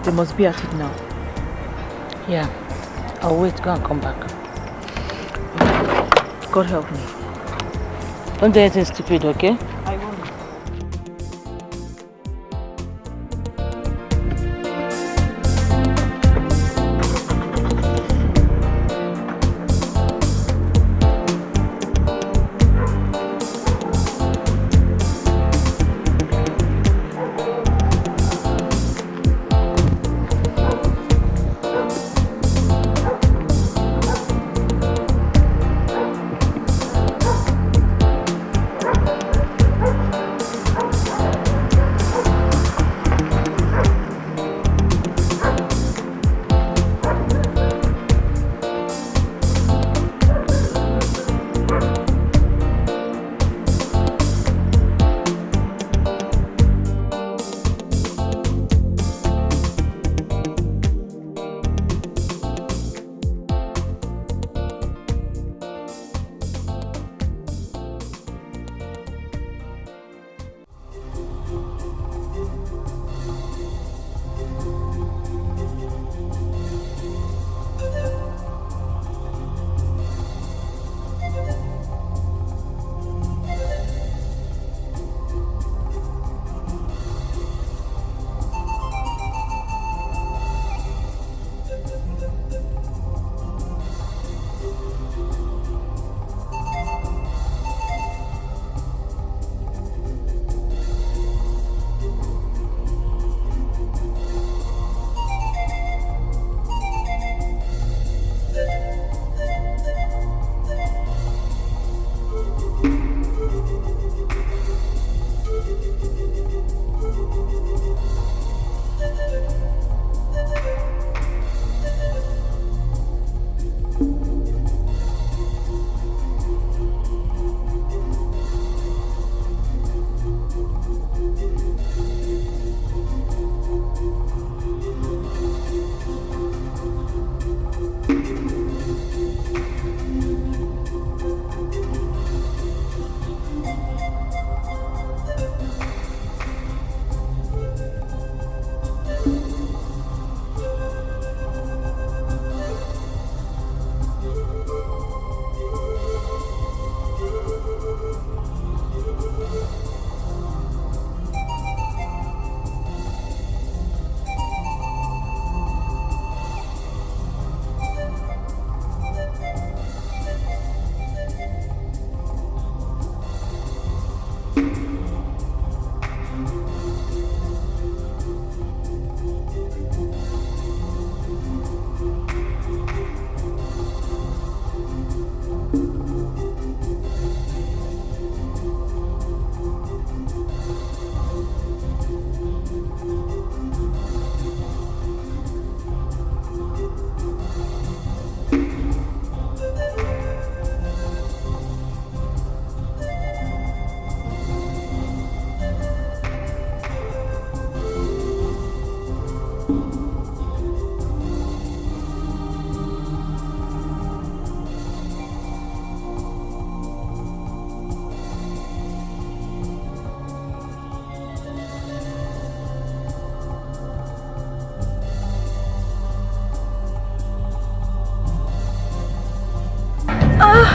They must be at it now. Yeah. I'll wait. Go and come back. God help me. Don't do anything stupid, okay? I won't.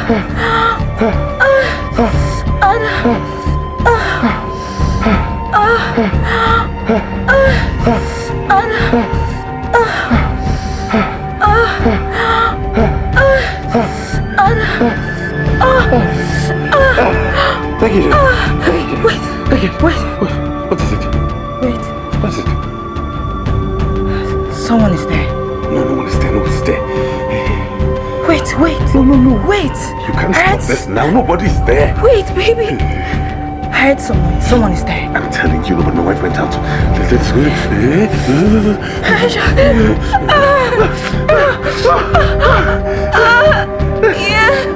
Thank you. Wait. What is it? Wait. What is it? Someone is there. No one is there. No one is there. Wait. No. Wait. You can't stop this now. Nobody's there. Wait, baby. I heard someone. Someone is there. I'm telling you, but my wife went out. Let's go. Yeah.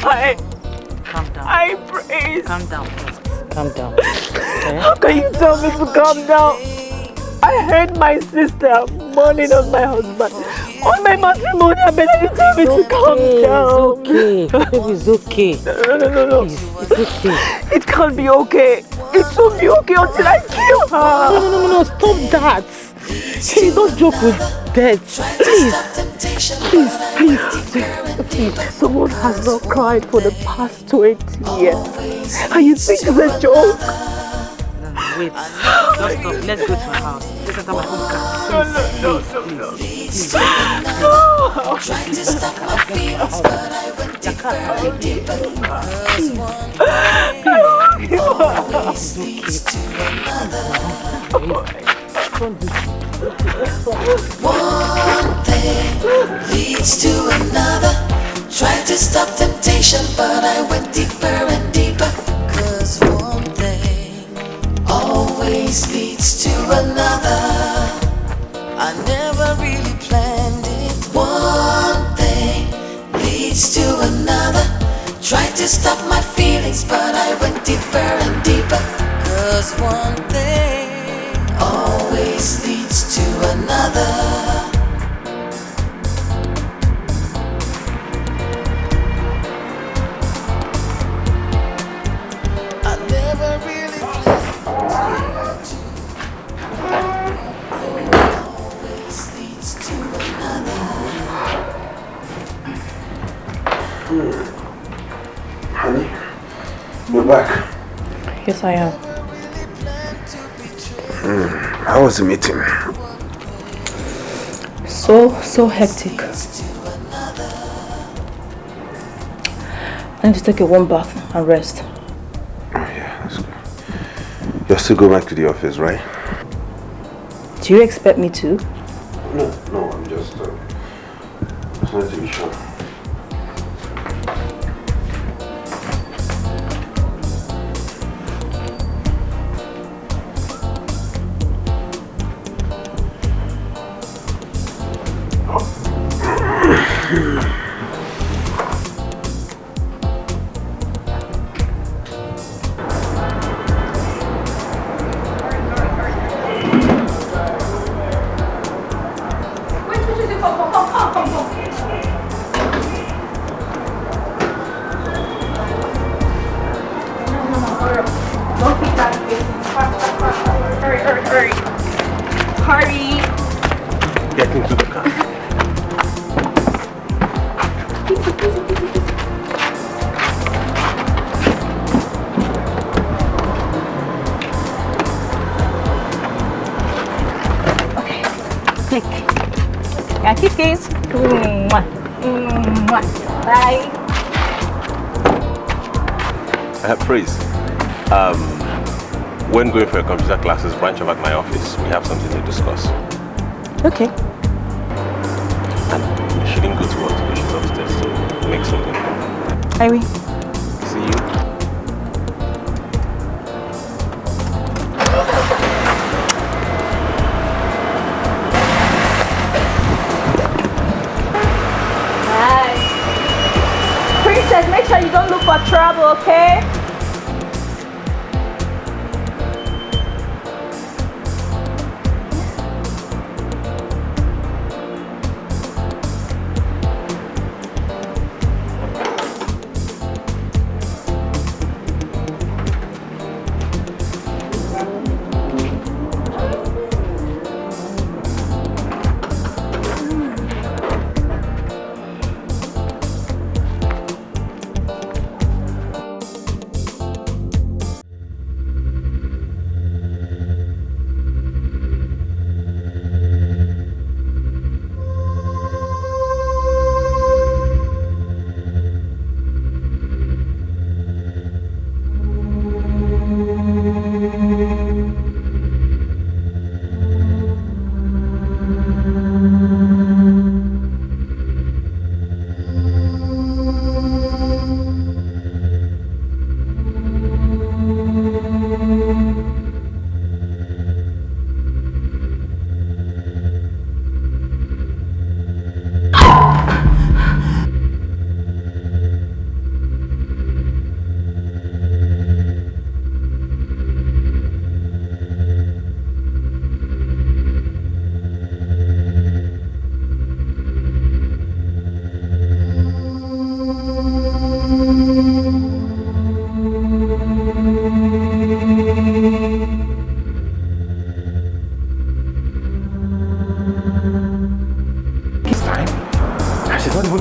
Why? Calm down. I praise. Calm down, please. Calm down. Okay? How can you tell me to calm down? I heard my sister mourning on my husband. On my matrimony, I bet you tell me to calm down. It's okay. No. Please, it's okay. It can't be okay. It won't be okay until I kill her. No, stop that. Please don't joke with death. Please. Someone has not cried for the past 20 years. And you think it's a joke? Wait, just stop. Let's go to my house. Let's enter my home car. Please. Trying to stop my feelings, but I went deeper and deeper. Always leads to another. One thing leads to another. Tried to stop temptation, but I went deeper and deeper. 'Cause one thing always leads to another. I never really planned it. One thing leads to another. Tried to stop my feelings, but I went deeper and deeper. 'Cause one thing always leads to another. I never really planned to. Always leads to another. Honey, we're back. Yes, I am. How was the meeting? So hectic. I need to take a warm bath and rest. Oh yeah, that's good. You'll still go back to the office, right? Do you expect me to? No, I'm just wanted to be sure. Hurry. Get into the car. Okay. Take. Yeah, kiss. Bye. Praise. When going for a computer classes, branch over at my office. We have something to discuss. Okay. And you shouldn't go to work today. She's upstairs, so make something. I will. See you. more trouble, okay?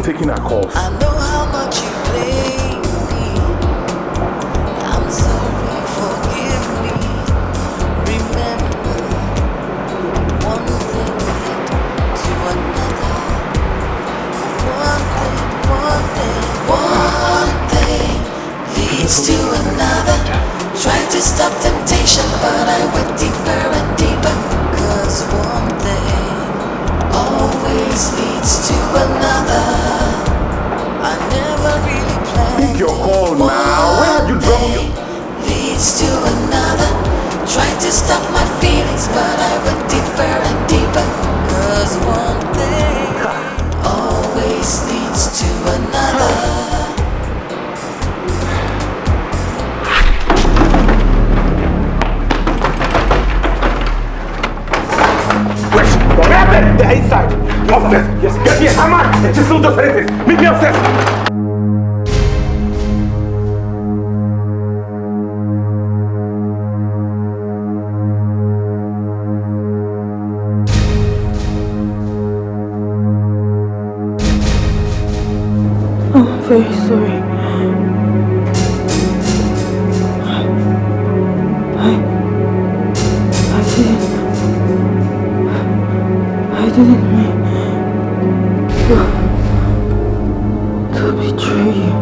Taking our calls. I know how much you play me. I'm sorry, forgive me. Remember, one thing led to another. One thing leads to another. Tried to stop temptation, but I went deeper and deeper. 'Cause one thing always leads to another. I never really planned. Pick your call now. Where have you dropped your... Leads to another. Tried to stop my feelings, but I went deeper and deeper. 'Cause one thing always leads to another. They're inside. Upstairs. Yes, get here. Come on. The chisel does anything. Meet me upstairs. Oh, very sorry. I didn't mean to betray you.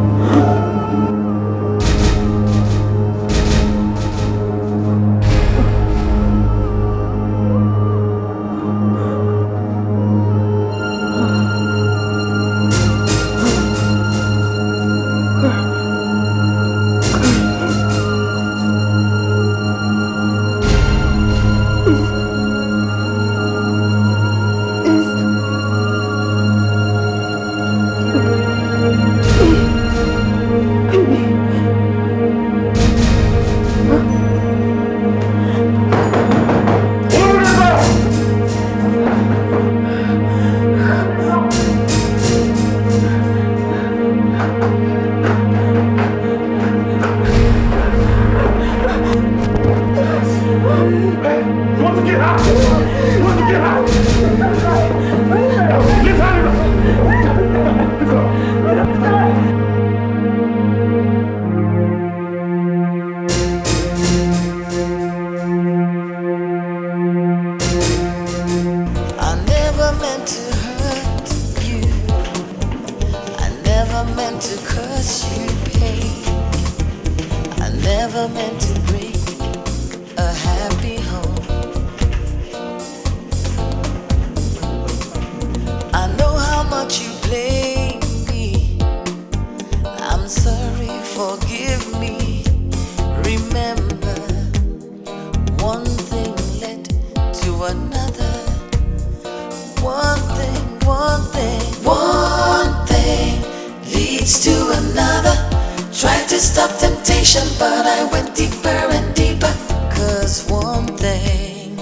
Tried to stop temptation, but I went deeper and deeper. 'Cause one thing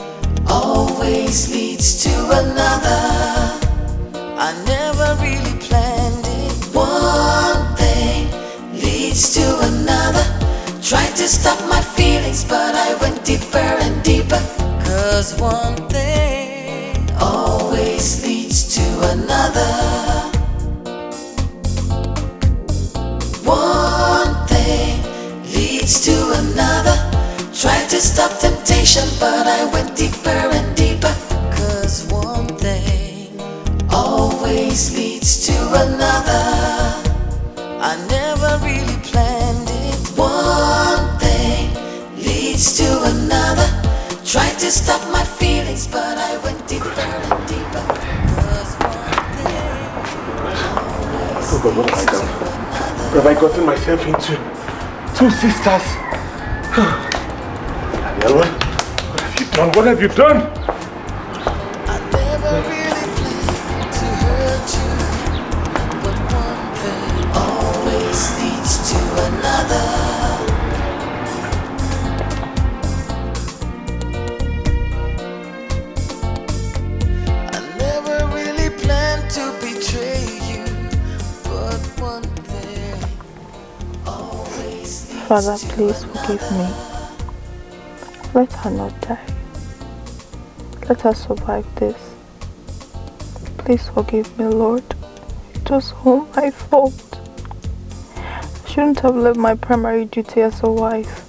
always leads to another. I never really planned it. One thing leads to another. Tried to stop my feelings, but I went deeper and deeper. 'Cause one thing always leads to another. One thing leads to another. Tried to stop temptation, but I went deeper and deeper. 'Cause one thing always leads to another. I never really planned it. One thing leads to another. Tried to stop my feelings, but I went deeper and deeper. 'Cause one thing always Oh God, what have I done? What have I gotten myself into? Two sisters. Daniela, what have you done? What have you done? I never really planned to hurt you, but one thing always leads to another. I never really planned to betray you, but one thing always leads Father, to please forgive me. Let her not die. Let her survive this. Please forgive me, Lord. It was all my fault. I shouldn't have left my primary duty as a wife.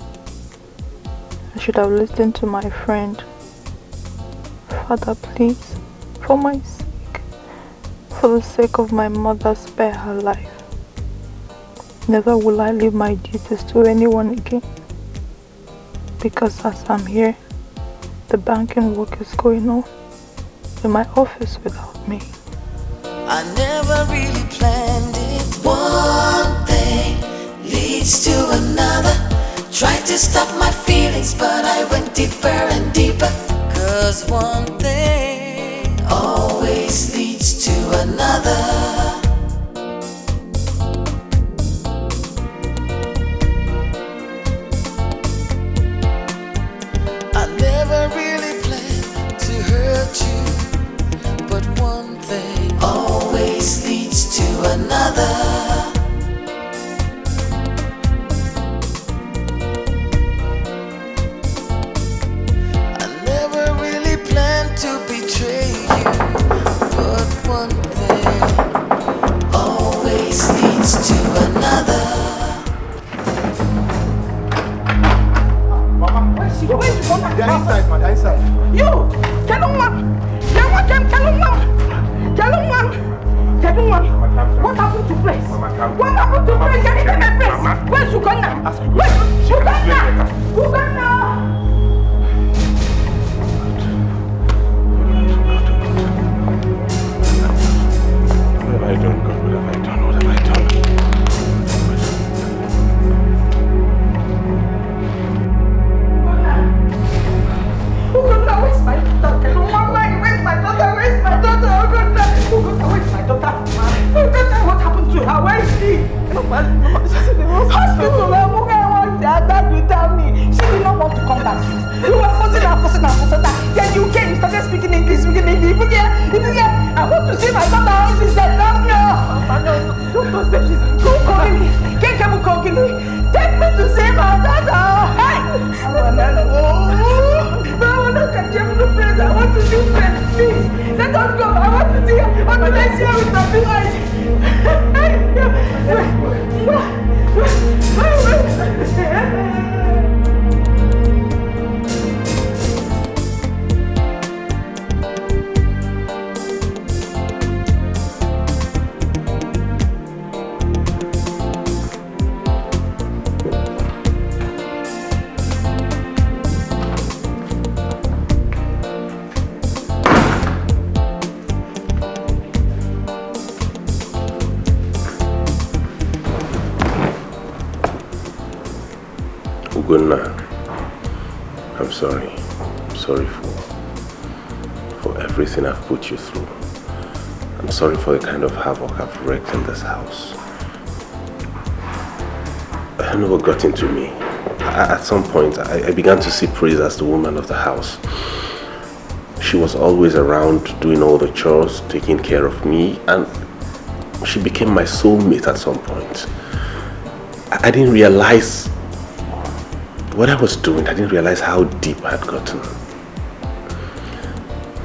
I should have listened to my friend. Father, please, for my sake, for the sake of my mother, spare her life. Never will I leave my duties to anyone again. Because as I'm here, the banking work is going on in my office without me. I never really planned it. One thing leads to another. Tried to stop my feelings, but I went deeper and deeper. 'Cause one thing always leads to another. I never really planned to hurt you, but one thing always leads to another. I never really planned to betray you, but one thing always leads to another. They're inside, man. They're inside. You! Gentleman! Gentleman! What happened to place? What happened to place? Get into my place! Where's Uganda? Where's Uganda? What have I done, God? What have I done? What have I done? Uganda, where's my daughter? Where's my daughter? Where's my daughter? Uganda, where's my daughter? Uganda, what happened to her? Where is she? Hospital. That you tell me. She did not want to come back. You were forcing her. Then you came, you started speaking English. If you get, I want to see my daughter. How she's dead. Doctor said she's cooking. Can't come cooking. Take me to see my daughter. Hey! I want to catch you from the place. I want to see her. Please, let us go. I want to see her. I want to see her with my big eyes. Ugonna, I'm sorry. I'm sorry for everything I've put you through. I'm sorry for the kind of havoc I've wreaked in this house. I don't know what got into me. At some point, I began to see Praise as the woman of the house. She was always around doing all the chores, taking care of me, and she became my soulmate at some point. I didn't realize what I was doing. I didn't realize how deep I had gotten.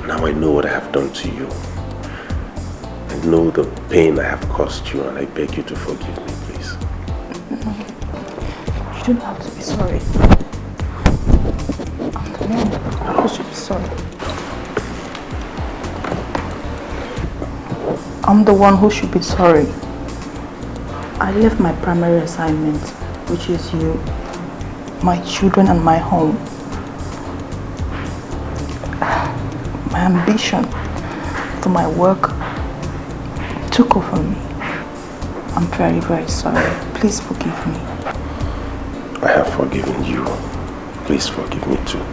Now I know what I have done to you. I know the pain I have caused you, and I beg you to forgive me, please. You don't have to be sorry. I'm the one who should be sorry. I'm the one who should be sorry. I left my primary assignment, which is you, my children and my home. My ambition for my work took over me. I'm very, very sorry. Please forgive me. I have forgiven you. Please forgive me too.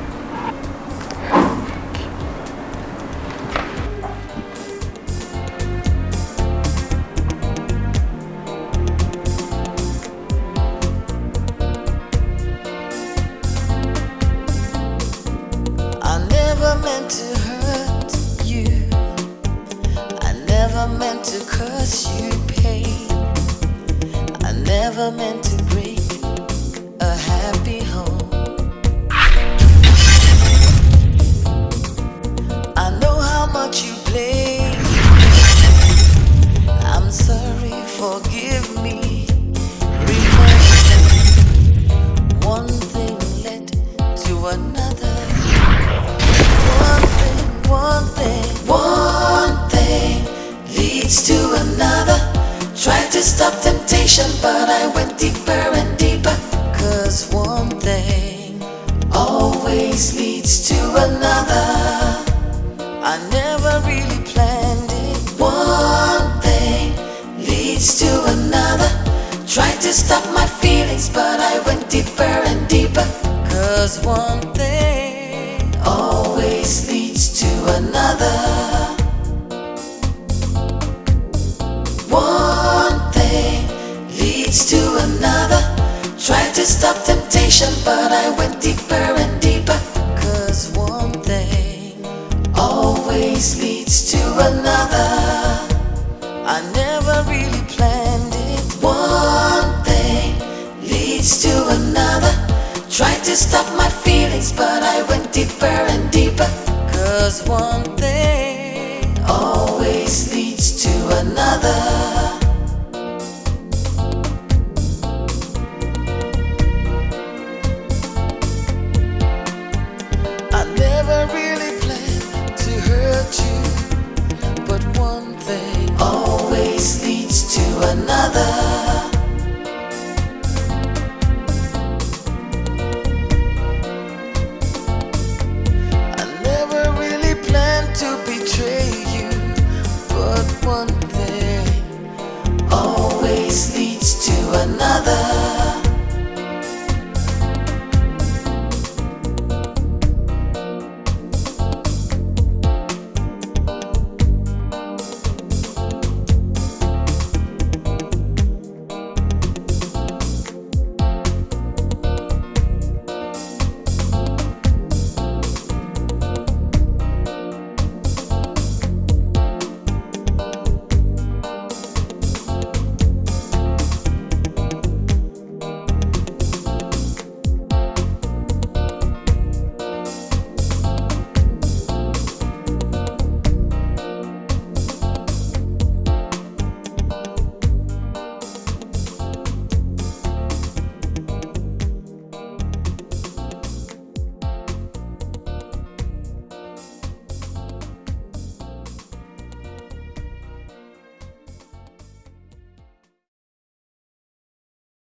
One thing always leads to another.